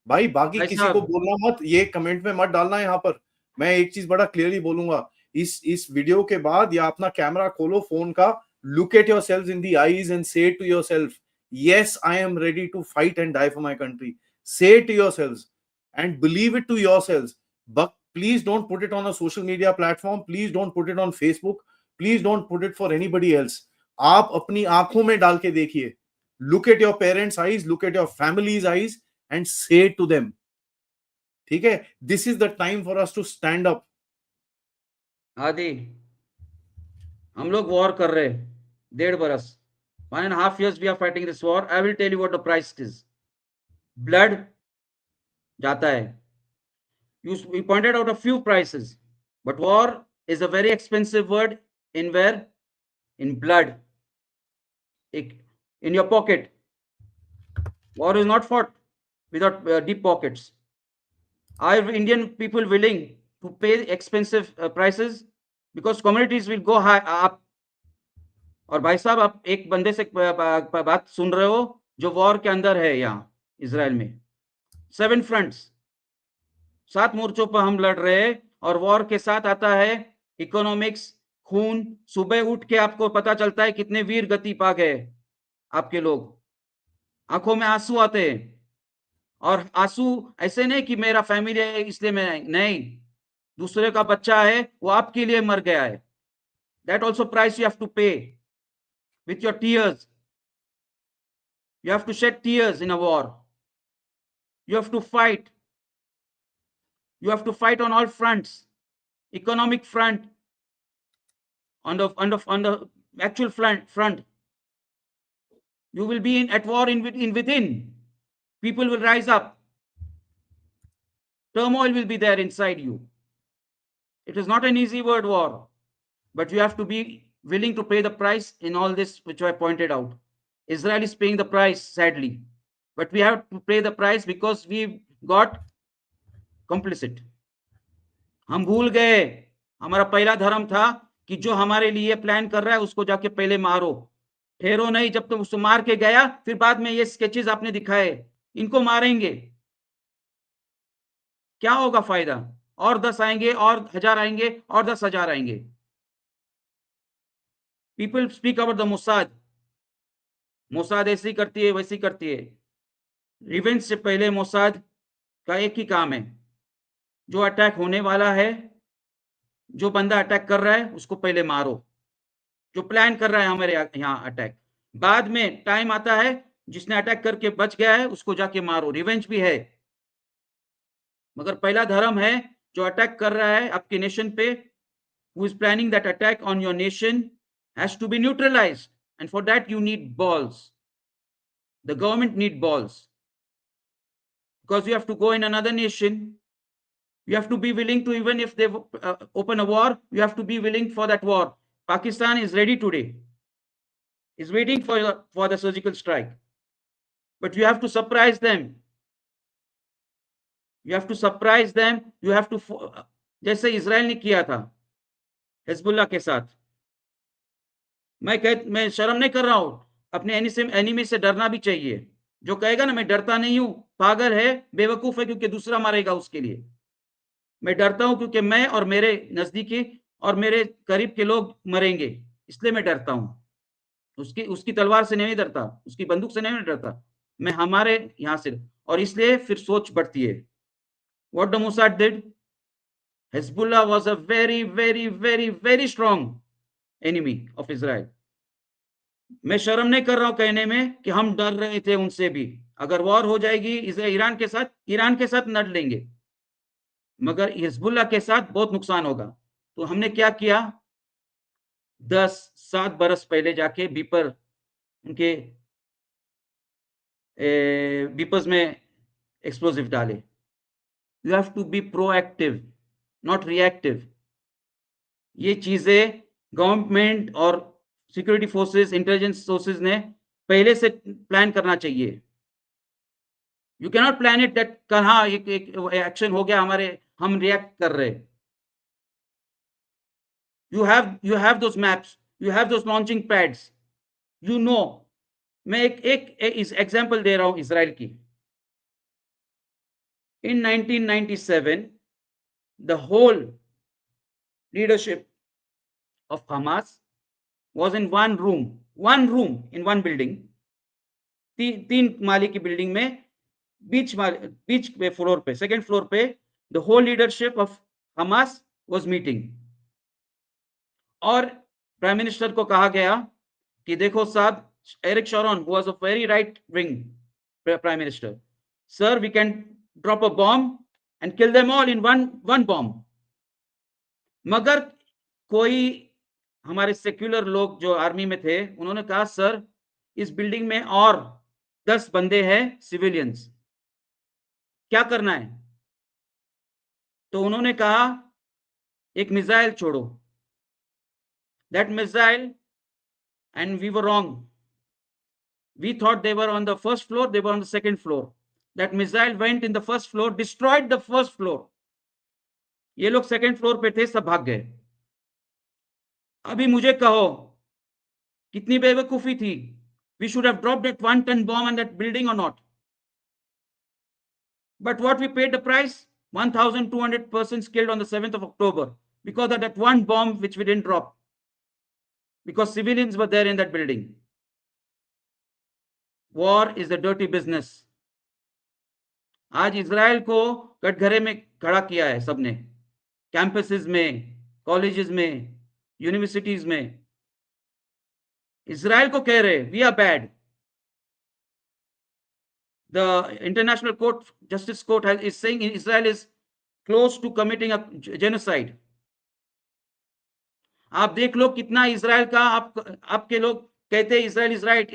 भाई बाकी किसी को बोलना मत, ये कमेंट में मत डालना. यहाँ पर मैं एक चीज बड़ा क्लियरली बोलूंगा. इस वीडियो के बाद या अपना कैमरा खोलो फोन का, look at yourselves in the eyes and say to yourself, yes, I am ready to fight and die for my country. Say it to yourselves and believe it to yourselves. But please don't put it on a social media platform. Please don't put it on Facebook. Please don't put it for anybody else. आप अपनी आंखों में डाल के देखिए. Look at your parents' eyes, look at your family's eyes and say it to them. ठीक है? This is the time for us to stand up. आदि हम लोग वॉर कर रहे 1.5 बरस, 1.5 years we are fighting this war. I will tell you what the price is. Blood जाता है. We pointed out a few prices, but war is a very expensive word. In where? In blood. In your pocket. War is not fought without deep pockets. Are Indian people willing to pay expensive prices? Because commodities will go high up. और भाई साहब, आप एक बंदे से बात सुन रहे हो जो वॉर के अंदर है यहाँ इजराइल में. 7 fronts, 7 मोर्चों पर हम लड़ रहे हैं. और वॉर के साथ आता है इकोनॉमिक्स, खून, सुबह उठ के आपको पता चलता है कितने वीर गति पा गए आपके लोग, आंखों में आंसू आते हैं। और आंसू ऐसे नहीं कि मेरा फैमिली है इसलिए मैं नहीं, दूसरे का बच्चा है वो आपके लिए मर गया है। That also price you have to pay with your tears. You have to shed tears in a war. You have to fight. You have to fight on all fronts. Economic front, on the actual front. You will be at war in within. People will rise up. Turmoil will be there inside you. It is not an easy word, war, but you have to be willing to pay the price in all this, which I pointed out. Israel is paying the price, sadly, but we have to pay the price because we got complicit. हम भूल गए हमारा पहला धर्म था कि जो हमारे लिए प्लान कर रहा है उसको जाके पहले मारो, ठहरो नहीं। जब तुम उसको मार के गया फिर बाद में ये स्केचेस आपने दिखाए, इनको मारेंगे, क्या होगा फायदा? और 10 आएंगे और 1000 आएंगे और 10,000 आएंगे। People speak about the Mossad, Mossad ऐसी करती है वैसी करती है। रिवेंज से पहले मोसाद का एक ही काम है, जो अटैक होने वाला है, जो बंदा अटैक कर रहा है उसको पहले मारो, जो प्लान कर रहा है हमारे यहाँ अटैक। बाद में टाइम आता है जिसने अटैक करके बच गया है उसको जाके मारो, रिवेंज भी है। मगर पहला धर्म है जो अटैक कर रहा है आपके नेशन पे, who is planning that attack on your nation has to be neutralized, and for that you need balls. The government need balls, because you have to go in another nation. You have to be willing to, even if they open a war, you have to be willing for that war. Pakistan is ready today, is waiting for the surgical strike, but you have to surprise them. You have to surprise them. You have to, जैसे Israel ने किया था Hezbollah के साथ। मैं शर्म नहीं कर रहा हूं, अपने एनिमी से डरना भी चाहिए। जो कहेगा ना मैं डरता नहीं हूं, पागल है, बेवकूफ है, क्योंकि दूसरा मारेगा उसके लिए। मैं डरता हूं क्योंकि मैं और मेरे नजदीकी और मेरे करीब के लोग मरेंगे, इसलिए मैं डरता हूं। उसकी तलवार से नहीं डरता, उसकी बंदूक से नहीं डरता, मैं हमारे यहां से। और इसलिए फिर सोच बढ़ती है। What the Mossad did? Hezbollah was a very, very, very, very strong enemy of Israel. मैं शर्म नहीं कर रहा हूं कहने में कि हम डर रहे थे उनसे भी। अगर वॉर हो जाएगी ईरान के साथ लड़ लेंगे, मगर हिजबुल्लाह के साथ बहुत नुकसान होगा। तो हमने क्या किया, 7 बरस पहले जाके बीपर, उनके बीपर्स में एक्सप्लोजिव डाले। You have to be proactive, not reactive. ये चीजें गवर्नमेंट और सिक्योरिटी फोर्सेस, इंटेलिजेंस सोर्सेज ने पहले से प्लान करना चाहिए। You can not plan it that कल हाँ एक एक्शन हो गया हमारे, हम रिएक्ट कर रहे। You have those maps, you have those launching pads, you know. मैं एक एग्जांपल दे रहा हूं इजराइल की। In 1997, the whole leadership of Hamas was in one room in one building. 3 माले की बिल्डिंग में, बीच पे फ्लोर पे, सेकेंड फ्लोर पे, the whole leadership of Hamas was meeting. और प्राइम मिनिस्टर को कहा गया कि देखो साहब, Eric शॉरन who was a very right wing prime minister, sir, we can drop a bomb and kill them all in one bomb. मगर कोई हमारे सेक्युलर लोग जो आर्मी में थे, उन्होंने कहा सर इस बिल्डिंग में और 10 बंदे हैं सिविलियंस, क्या करना है? तो उन्होंने कहा एक मिसाइल छोड़ो। That missile, and we were wrong. We thought they were on the first floor, they were on the second floor. That missile went in the first floor, destroyed the first floor. ये लोग second floor पे थे, सब भाग गए। अभी मुझे कहो कितनी बेवकूफी थी। We should have dropped that 1-ton bomb on that building or not? But what we paid the price? 1,200 persons killed on the 7th of October because of that one bomb which we didn't drop. because civilians were there in that building. War is a dirty business. आज Israel को कटघरे में खड़ा किया है सबने, campuses में, colleges में, यूनिवर्सिटीज में. इजराइल को कह रहे we are bad. The International Court, Justice Court is saying Israel is close to committing a genocide. आप देख लो कितना इजराइल का आपके लोग कहते हैं Israel is right,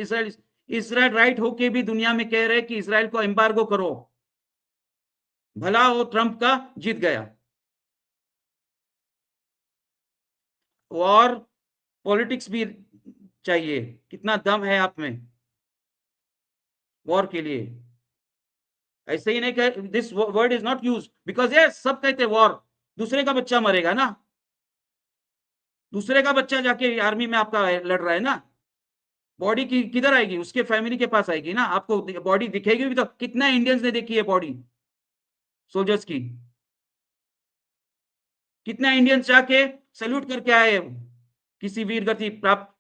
Israel right होके भी दुनिया में कह रहे हैं कि इजराइल को एम्बार्गो करो. भला वो ट्रंप का जीत गया. और पॉलिटिक्स भी चाहिए. कितना दम है आप में वॉर के लिए. ऐसे ही नहीं कह, this word is not used because yes सब कहते वॉर. दूसरे का बच्चा मरेगा ना, दूसरे का बच्चा जाके आर्मी में आपका लड़ रहा है ना. बॉडी की किधर आएगी? उसके फैमिली के पास आएगी ना. आपको बॉडी दिखेगी भी तो. कितना इंडियंस ने देखी है बॉडी सोल्जर्स की? कितना इंडियंस जाके सैल्यूट करके आए किसी वीर गति प्राप्त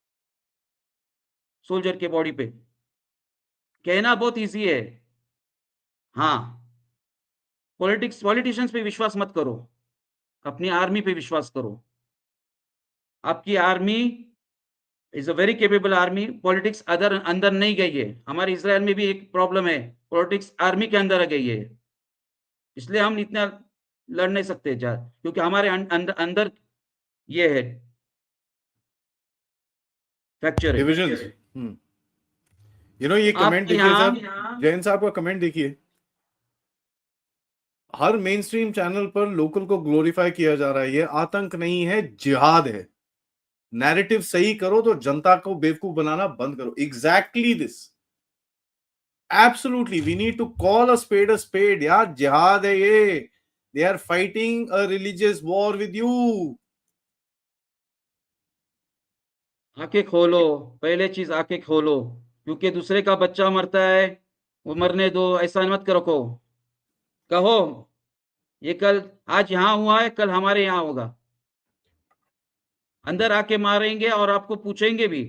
सोल्जर के बॉडी पे? कहना बहुत इजी है. हाँ, पॉलिटिशियंस पे विश्वास मत करो, अपनी आर्मी पे विश्वास करो. आपकी army is a very capable army. Politics अंदर नहीं गई है. हमारे इजराइल में भी एक प्रॉब्लम है, पॉलिटिक्स आर्मी के अंदर आ गई है. इसलिए हम इतना लड़ नहीं सकते क्योंकि हमारे अंदर ये है फ्रैक्चर है. डिविजन्स. यू नो ये कमेंट देखिए साहब, जैन साहब का कमेंट देखिए. हर मेन स्ट्रीम चैनल पर लोकल को ग्लोरीफाई किया जा रहा है. ये आतंक नहीं है, जिहाद है. नैरेटिव सही करो तो जनता को बेवकूफ बनाना बंद करो. Exactly this, absolutely we need to call a spade. यार जिहाद है ये. They are fighting a religious war with you. आंखें खोलो, पहले चीज आंखें खोलो. क्योंकि दूसरे का बच्चा मरता है, वो मरने दो, ऐसा मत करो. कहो ये कल आज यहां हुआ है, कल हमारे यहां होगा. अंदर आके मारेंगे और आपको पूछेंगे भी.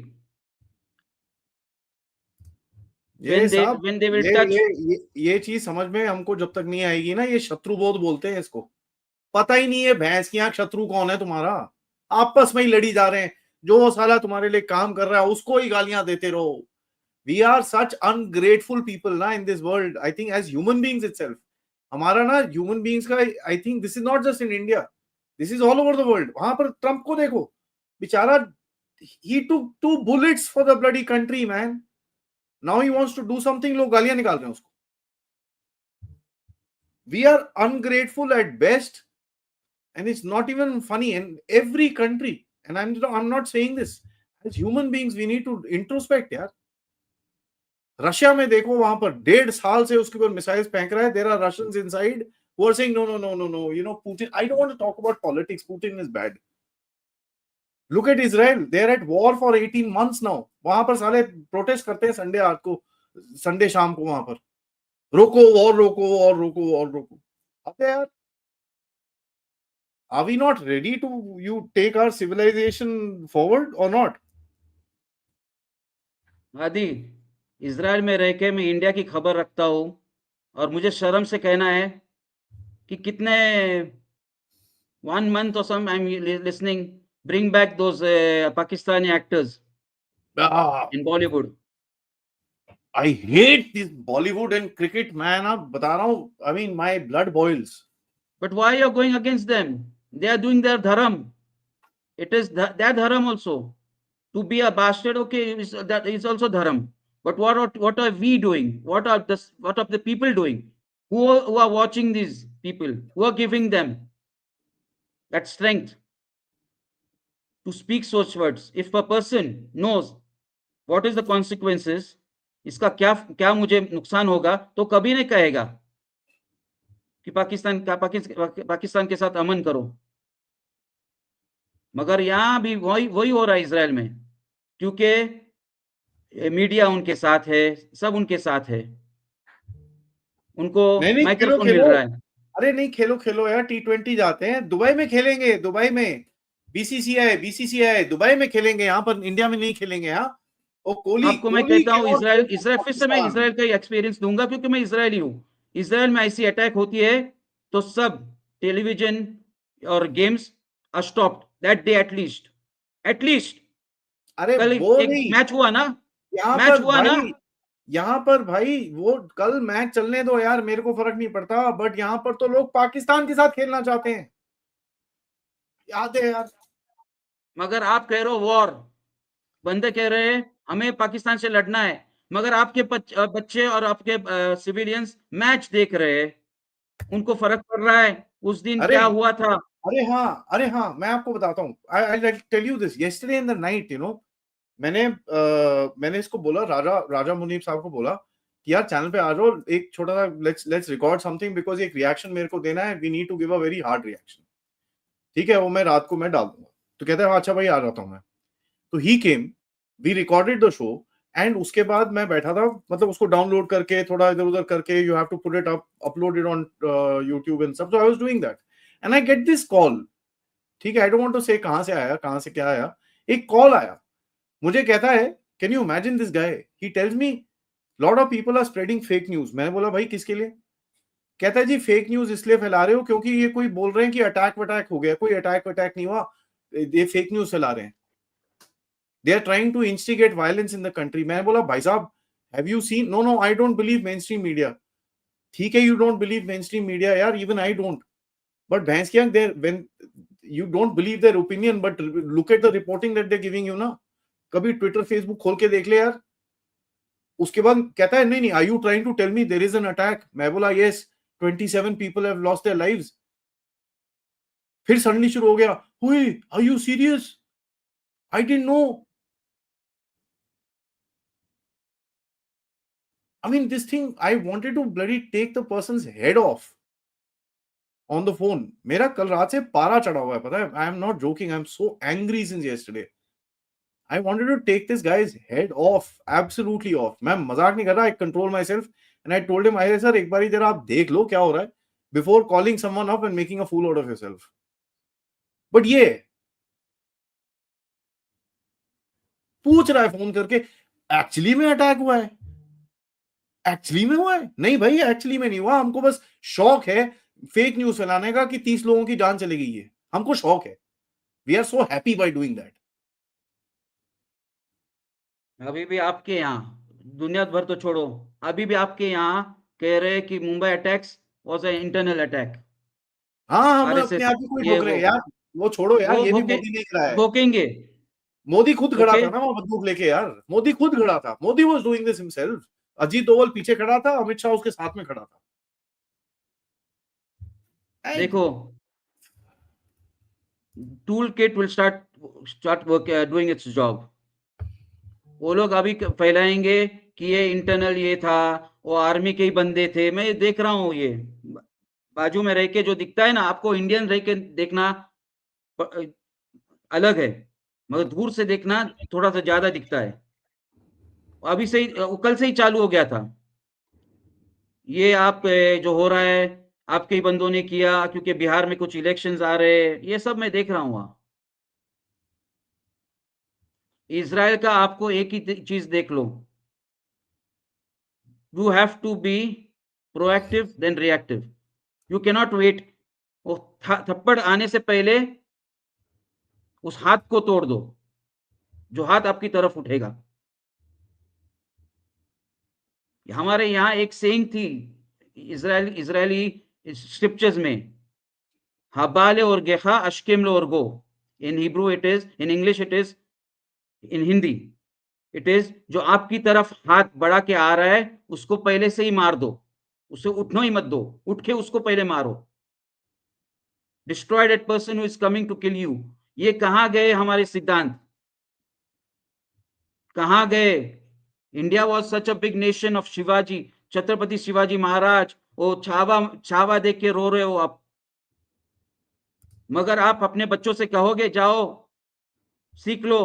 ये साहब ये चीज समझ में हमको जब तक नहीं आएगी ना, ये शत्रुबोध बोलते हैं इसको. पता ही नहीं है भैंस की आंख शत्रु कौन है तुम्हारा. आपस में ही लड़ी जा रहे हैं. जो साला तुम्हारे लिए काम कर रहा है उसको ही गालियां देते रहो. We are such ungrateful people ना in this world. I think as human beings itself, हमारा ना ह्यूमन बीइंग्स का, I think this is not just in India, this is all over the world. वहां पर ट्रंप को देखो, बेचारा, he took 2 bullets for the bloody country, man. Now he wants to do something, लोग गालियां निकाल रहे हैं उसको. We are ungrateful at best, and it's not even funny in every country. And I'm not saying this. As human beings, we need to introspect, यार. Russia में देखो, वहां पर 1.5 साल से उसके ऊपर मिसाइल्स फेंक रहा है. There are Russians inside who are saying no. You know, Putin. I don't want to talk about politics. Putin is bad. Look at Israel. They're at war for 18 months now. वहां पर साले protest करते हैं Sunday रात को, Sunday शाम को. वहां पर रोको और रोको और रोको और रोको. अबे यार, are we not ready to take our civilization forward or not? आदि इजराइल में रह के मैं इंडिया की खबर रखता हूँ और मुझे शर्म से कहना है कि कितने 1 month or some I'm listening, bring back those Pakistani actors in Bollywood. I hate this Bollywood and cricket, man. अब बता रहा हूँ, I mean my blood boils. But why you're going against them? They are doing their dharam. It is their dharam also. To be a bastard, okay, that is also dharam. But what are we doing? What are the people doing? Who are watching these people? Who are giving them that strength to speak such words? If a person knows what is the consequences, इसका क्या मुझे नुकसान होगा, तो कभी नहीं कहेगा कि पाकिस्तान के साथ अमन करो. मगर यहाँ भी वही हो रहा है इजराइल में, क्योंकि मीडिया उनके साथ है, सब उनके साथ है. उनको माइक्रोफोन मिल रहा है. अरे नहीं, खेलो यार. T20 जाते हैं, दुबई में खेलेंगे. दुबई में बीसीसीआई दुबई में खेलेंगे, यहाँ पर इंडिया में नहीं खेलेंगे। यहाँ और कोहली आपको मैं कोहली कहता हूँ cannot Israel go to Israel फिर से मैं पाकिस्तान। इसराइल का एक्सपीरियंस दूंगा क्योंकि मैं इसराइली हूँ। इसराइल में ऐसी अटैक होती है तो सब टेलीविजन और games are stopped that day at least. अरे कल वो एक नहीं, मैच हुआ ना, यहाँ मैच पर हुआ ना, भाई, यहाँ पर भाई वो कल मैच चलने दो यार, मेरे को फर्क नहीं पड़ता, बट यहाँ पर तो लोग पाकिस्तान के साथ खेलना चाहते हैं, याद है यार। मगर आप कह रहे हो वॉर, बंदे कह रहे हैं हमें पाकिस्तान से लड़ना है, मगर आपके बच्चे और आपके सिविलियंस मैच देख रहे हैं, उनको फर्क पड़ रहा है उस दिन अरे क्या हुआ था। अरे हाँ, मैं आपको बताता हूँ, I tell you this, yesterday in the night, you know, मैंने इसको बोला, राजा मुनीब साहब को बोला कि यार चैनल पे आ जाओ, एक छोटा सा लेट्स रिकॉर्ड समथिंग, बिकॉज एक रिएक्शन मेरे को देना है, we need to give a very hard reaction. ठीक है, वो मैं रात को मैं डाल दूंगा। तो कहता है अच्छा भाई आ जाता हूँ मैं। तो he came, we recorded the show, and उसके बाद मैं बैठा था, मतलब उसको डाउनलोड करके थोड़ा इधर उधर करके, you have to put it up, upload it on YouTube and सब, so I was doing that and I get this call. ठीक है, आई डोंट वांट टू से कहां से आया, कहां से क्या आया, एक कॉल आया, मुझे कहता है can you imagine this guy, he tells me lot of people are spreading fake news. मैंने बोला भाई किसके लिए? कहता है जी फेक न्यूज इसलिए फैला रहे हो क्योंकि ये कोई बोल रहे हैं कि अटैक वटैक हो गया, कोई अटैक वटैक नहीं हुआ, ये फेक न्यूज फैला रहे हैं, they are trying to instigate violence in the country. मैंने बोला भाई साहब have you seen, no no I don't believe mainstream media. ठीक है, you don't believe mainstream media यार, इवन आई डोंट, बट भैंस क्या, there when you don't believe their opinion, but look at the reporting that they giving you ना। कभी Twitter Facebook खोल के देख ले यार। उसके बाद कहता है नहीं नहीं, are you trying to tell me there is an attack? मैं बोला yes, 27 people have lost their lives. फिर सडनली शुरू हो गया, हुई are you serious, I didn't know. I mean, this thing, I wanted to bloody take the person's head off on the phone. मेरा कल रात से पारा चढ़ा हुआ है, पता है? I am not joking. I'm so angry since yesterday. I wanted to take this guy's head off, absolutely off. मैं मजाक नहीं कर रहा. I control myself and I told him, "अरे सर, एक बारी जरा आप देख लो क्या हो रहा है before calling someone up and making a fool out of yourself." But ये पूछ रहा है फोन करके, एक्चुअली में अटैक हुआ है? एक्चुअली में हुआ है? नहीं भाई, एक्चुअली में नहीं हुआ, हमको बस शौक है फेक न्यूज फैलाने का कि 30 लोगों की जान चली गई है, हमको शौक है, we are so happy by doing that. अभी भी आपके यहाँ, दुनिया भर तो छोड़ो, अभी भी आपके यहाँ कह रहे हैं कि Mumbai attacks was an internal attack. हाँ, हम आरएसएस अपने आप ही कोई ये ठोक रहे हैं यार, वो छोड़ो यार, वो ये भी भोके मोदी ने कराया है। भोकेंगे। मोदी खुद खड़ा ओके, था ना वो बंदूक लेके यार, मोदी खुद खड़ा था, Modi was doing this himself. Ajit Doval पीछे खड़ा था, अमित शाह उसके साथ में खड़ा था। देखो tool kit will start work doing it's job. वो लोग अभी फैलाएंगे कि ये इंटरनल ये था, वो आर्मी के ही बंदे थे। मैं देख रहा हूँ, ये बाजू में रह के जो दिखता है ना, आपको इंडियन रह के देखना अलग है, मगर दूर से देखना थोड़ा सा ज्यादा दिखता है। अभी से ही कल से ही चालू हो गया था ये। आप जो हो रहा है आपके ही बंदों ने किया, क्योंकि बिहार में कुछ इलेक्शंस आ रहे हैं, ये सब मैं देख रहा हूँ वहां। इजराइल का आपको एक ही चीज देख लो, you have to be proactive then reactive. You cannot wait. वो थप्पड़ आने से पहले उस हाथ को तोड़ दो जो हाथ आपकी तरफ उठेगा। हमारे यहाँ एक सेइंग थी इजरायली स्क्रिप्चर्स में, हबाले और गेखा अशकेम लो और गो। In Hebrew it is, in English it is, in Hindi it is, जो आपकी तरफ हाथ बढ़ा के आ रहा है उसको पहले से ही मार दो, उसे उठनो ही मत दो, उठ के उसको पहले मारो। Destroy that person who is coming to kill you. ये कहां गए हमारे सिद्धांत, कहां गए? India was such a big nation of Shivaji, Chhatrapati Shivaji Maharaj. वो छावा देख के रो रहे हो आप, मगर आप अपने बच्चों से कहोगे जाओ सीख लो,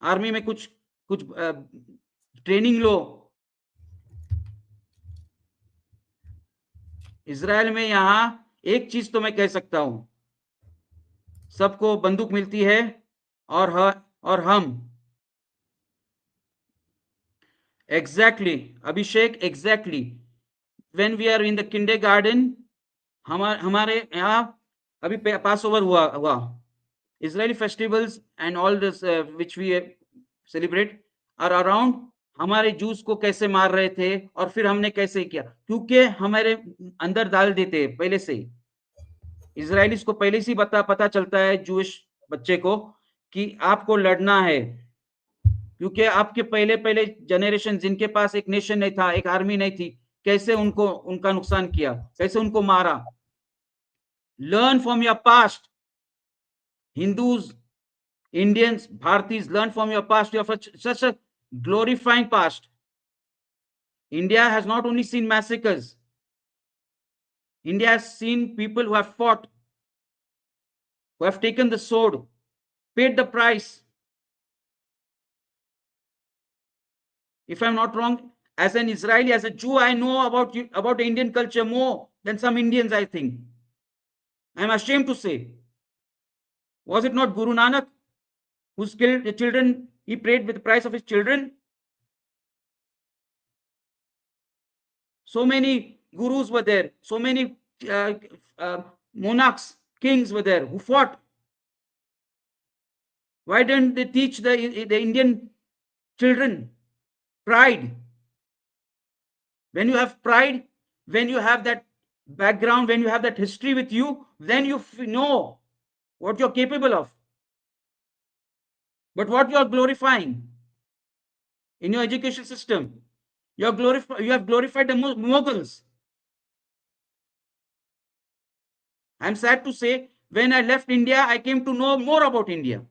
आर्मी में कुछ कुछ ट्रेनिंग लो। इजराइल में यहां एक चीज तो मैं कह सकता हूं, सबको बंदूक मिलती है और हम exactly Abhishek, exactly when we are in the kindergarten, हमारे यहाँ अभी पास ओवर हुआ Israeli festivals and all this which we celebrate are around. हमारे जूस को कैसे मार रहे थे और फिर हमने कैसे किया, क्योंकि हमारे अंदर डाल देते पहले से ही। इजरायलीज को पहले से पता चलता है जूश बच्चे को कि आपको लड़ना है, क्योंकि आपके पहले जनरेशन जिनके पास एक नेशन नहीं था, एक आर्मी नहीं थी, कैसे उनका नुकसान किया, कैसे उनको मारा। Learn from your past, Hindus, Indians, Bhartis, learn from your past. You have such a glorifying past. India has not only seen massacres, India has seen people who have fought, who have taken the sword, paid the price. If I'm not wrong, as an Israeli, as a Jew, I know about Indian culture more than some Indians, I think. I'm ashamed to say. Was it not Guru Nanak who killed the children? He paid with the price of his children. So many gurus were there. So many monarchs, kings were there who fought. Why didn't they teach the Indian children pride? When you have pride, when you have that background, when you have that history with you, then you know what you're capable of. But what you are glorifying in your education system, you have glorified the Mughals. I'm sad to say, when I left India, I came to know more about India.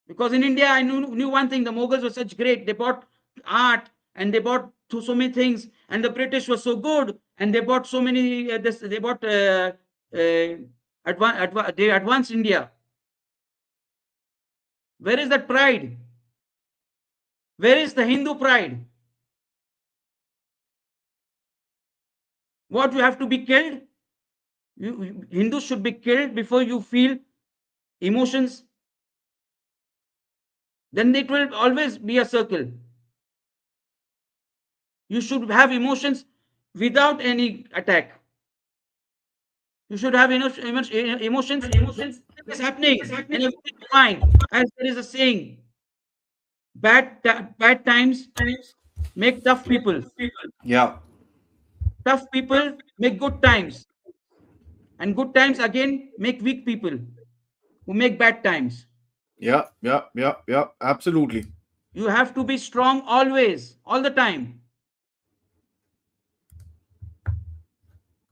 Because in India, I knew one thing: the Mughals were such great. They brought art and they brought so many things, and the British were so good, and they brought so many. They brought they advanced India. Where is that pride? Where is the Hindu pride? What, you have to be killed? Hindus should be killed before you feel emotions. Then it will always be a circle. You should have emotions without any attack. You should have emotions. It's happening, and everything is fine. As there is a saying, bad times make tough people. Yeah. Tough people make good times, and good times again make weak people who make bad times. Yeah. Absolutely. You have to be strong always, all the time.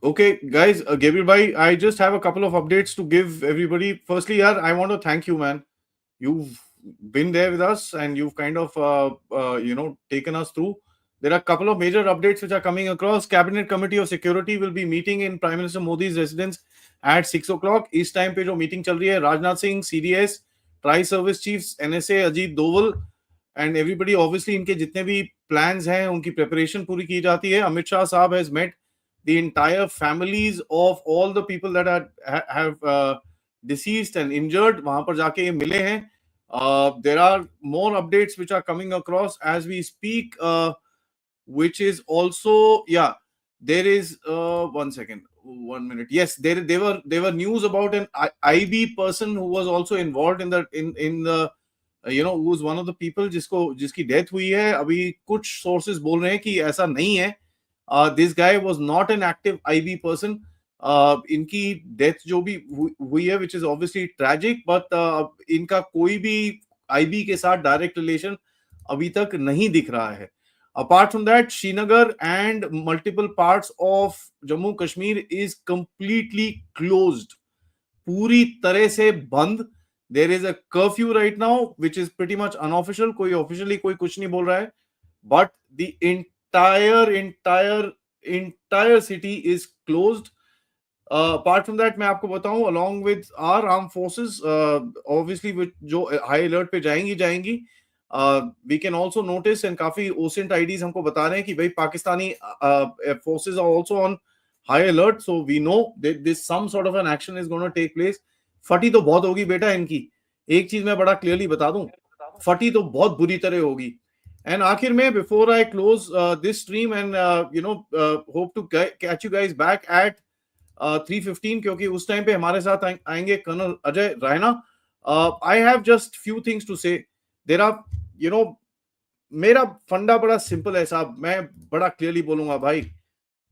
Okay, guys, Gabriel bhai, I just have a couple of updates to give everybody. Firstly, yaar, I want to thank you, man. You've been there with us and you've kind of, taken us through. There are a couple of major updates which are coming across. Cabinet Committee of Security will be meeting in Prime Minister Modi's residence at 6 o'clock. Is time pe jo meeting chal rahi hai, Rajnath Singh, CDS, Tri-Service Chiefs, NSA, Ajit Doval, and everybody, obviously, इनके जितने भी plans हैं, उनकी preparation पूरी की जाती है. Amit Shah साहब has met the entire families of all the people that have deceased and injured. वहां पर जाके ये मिले हैं. There are more updates which are coming across as we speak, which is also, there is 1 second, 1 minute. Yes, there were news about an IB person who was also involved in the who was one of the people जिसकी death हुई है. अभी कुछ sources बोल रहे हैं कि ऐसा नहीं है. This guy was not an active IB person. इनकी death जो भी हुई है, which is obviously tragic, but इनका कोई भी IB के साथ direct relation अभी तक नहीं दिख रहा है. Apart from that, Srinagar and multiple parts of Jammu Kashmir is completely closed. पूरी तरह से बंद. There is a curfew right now, which is pretty much unofficial. कोई officially कोई कुछ नहीं बोल रहा है. But the entire city is closed. Apart from that, मैं आपको बताऊं, along with our armed forces, obviously जो high alert पे जाएंगी, we can also notice, and काफी OSINT IDs हमको बता रहे हैं कि भाई Pakistani forces are also on high alert, so we know that this some sort of an action is going to take place. फटी तो बहुत होगी बेटा इनकी, एक चीज मैं बड़ा क्लियरली बता दूं, फटी तो बहुत बुरी तरह होगी. एंड आखिर में, before I close this stream and hope to catch you guys back at 3:15, क्योंकि उस टाइम पे हमारे साथ आएंगे colonel Ajay Raina. I have just few things to say. There are, you know, मेरा फंडा बड़ा सिंपल है साहब, मैं बड़ा क्लियरली बोलूंगा भाई,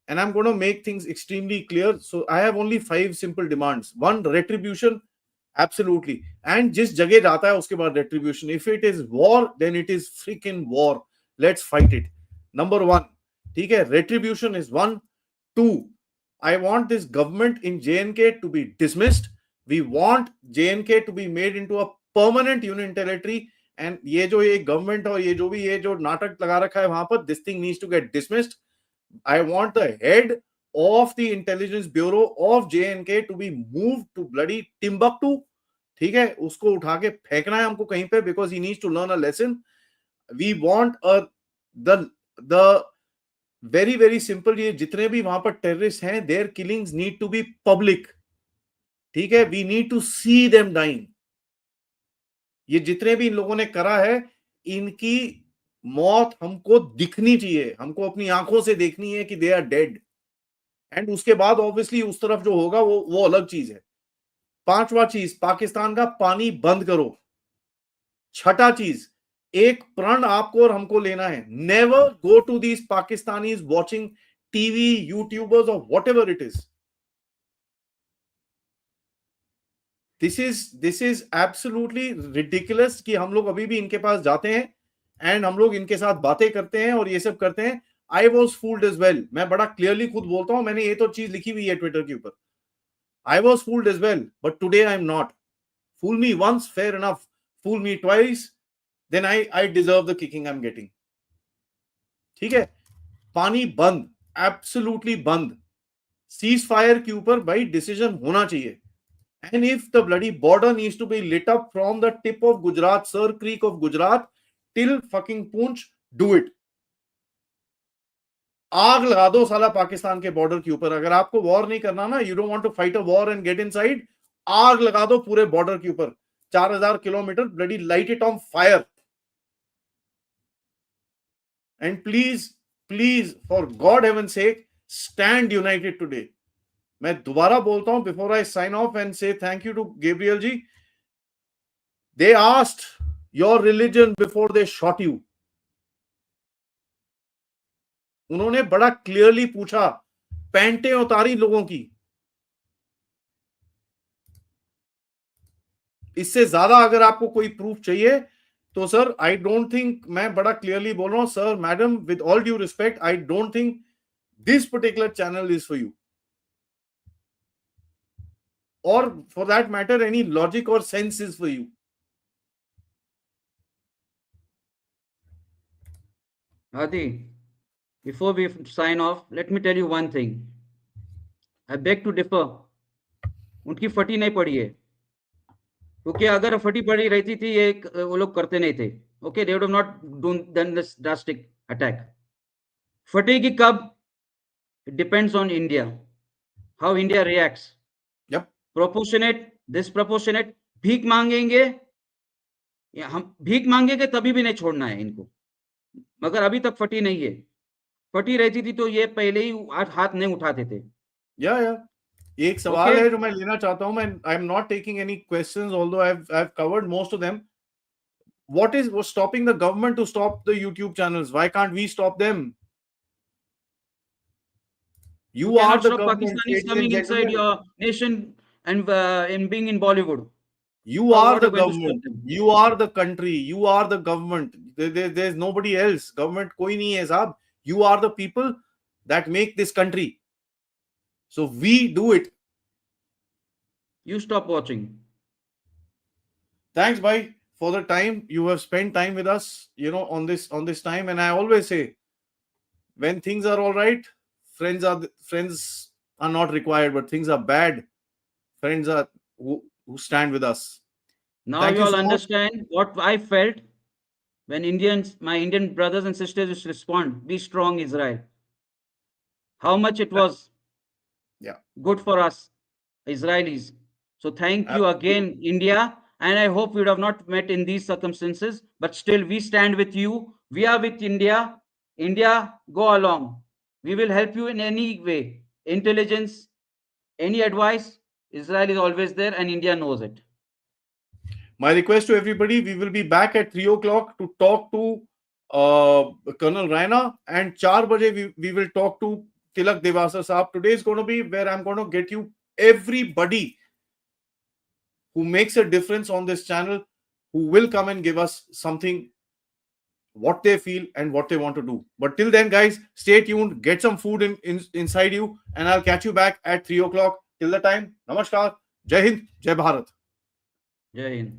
and I'm going to make things extremely clear. So I have only 5 simple demands. One, retribution, absolutely. And जिस जगह जाता है उसके बाद retribution. If it is war, then it is freaking war. Let's fight it. Number 1, ठीक है, retribution is 1. 2, I want this government in JNK to be dismissed. We want JNK to be made into a permanent union territory. And ये जो ये government और ये जो भी ये जो नाटक लगा रखा है वहां पर, this thing needs to get dismissed. I want the head of the intelligence bureau of JNK to be moved to bloody Timbuktu. ठीक है, उसको उठा के फेंकना है हमको कहीं पे, because he needs to learn a lesson. We want the very very simple, ये जितने भी वहां पर टेररिस्ट हैं, their killings need to be public. ठीक है, we need to see them dying. ये जितने भी इन लोगों ने करा है, इनकी मौत हमको दिखनी चाहिए, हमको अपनी आंखों से देखनी है कि दे आर डेड. एंड उसके बाद ऑब्वियसली उस तरफ जो होगा वो अलग चीज है. 5वां चीज, पाकिस्तान का पानी बंद करो. 6ठा चीज, एक प्रण आपको और हमको लेना है. Never go to these Pakistanis watching TV, YouTubers और whatever it is. This is absolutely ridiculous कि हम लोग अभी भी इनके पास जाते हैं एंड हम लोग इनके साथ बातें करते हैं और ये सब करते हैं. I was fooled as well. मैं बड़ा क्लियरली खुद बोलता हूं, मैंने ये तो चीज लिखी हुई है ट्विटर के ऊपर. I was fooled as well, but today I am not. Fool me once, fair enough. Fool me twice, then I deserve the kicking I am getting. ठीक है, पानी बंद, एब्सोल्युटली बंद. सीज फायर के ऊपर भाई डिसीजन होना चाहिए. And if the bloody border needs to be lit up from the tip of Gujarat, Sir Creek of Gujarat, till fucking Poonch, do it. आग लगा दो साला पाकिस्तान के बॉर्डर के ऊपर. अगर आपको वॉर नहीं करना ना, you don't want to fight a war and get inside, आग लगा दो पूरे बॉर्डर के ऊपर. 4000 kilometre, bloody light it on fire. And please, please, for God heaven's sake, stand united today. मैं दोबारा बोलता हूं, before I sign off and say thank you to Gabriel ji. They asked your religion before they shot you. उन्होंने बड़ा clearly पूछा, पैंटें उतारी लोगों की. इससे ज्यादा अगर आपको कोई प्रूफ चाहिए तो सर, आई डोंट थिंक, मैं बड़ा क्लियरली बोल रहा हूं sir, madam, with all due respect, I don't think this particular channel is for you. Or for that matter, any logic or sense is for you. Hadi, before we sign off, let me tell you one thing. I beg to differ. उनकी फटी नहीं पड़ी है, क्योंकि अगर फटी पड़ी रहती थी ये वो लोग करते नहीं थे. Okay, they would have not done this drastic attack. फटेगी कब? It depends on India. How India reacts. Proportionate, disproportionate. भीख मांगेंगे, हम भीख मांगेंगे तभी भी नहीं छोड़ना है इनको. मगर अभी तक फटी नहीं है. फटी रहती थी तो ये पहले ही हाथ नहीं उठाते थे. या एक सवाल है जो मैं लेना चाहता हूं. मैं I am not taking any questions, although I have covered most of them. What is stopping the government to stop the YouTube channels? Why can't we stop them? You are the government. Pakistanis coming inside your nation and in being in Bollywood. You are the government. You are the country. You are the government. There's nobody else. Government koi nahi hai sahab. You are the people that make this country. So we do it. You stop watching. Thanks, bhai, for the time you have spent time with us, you know, on this time. And I always say, when things are all right, friends are not required, but things are bad, friends are who stand with us. Now you all understand what I felt when my Indian brothers and sisters used to respond, "Be strong, Israel." How much it was Yeah. Good for us, Israelis. So thank you again, India. And I hope we would have not met in these circumstances, but still we stand with you. We are with India. India, go along. We will help you in any way. Intelligence, any advice, Israel is always there and India knows it. My request to everybody, we will be back at 3 o'clock to talk to Colonel Raina, and 4 baje we will talk to Tilak Devasar Saab. Today is going to be where I'm going to get you everybody who makes a difference on this channel, who will come and give us something, what they feel and what they want to do. But till then, guys, stay tuned, get some food inside you, and I'll catch you back at 3 o'clock. Till the time, namaskar, Jai Hind, Jai Bharat. Jai Hind.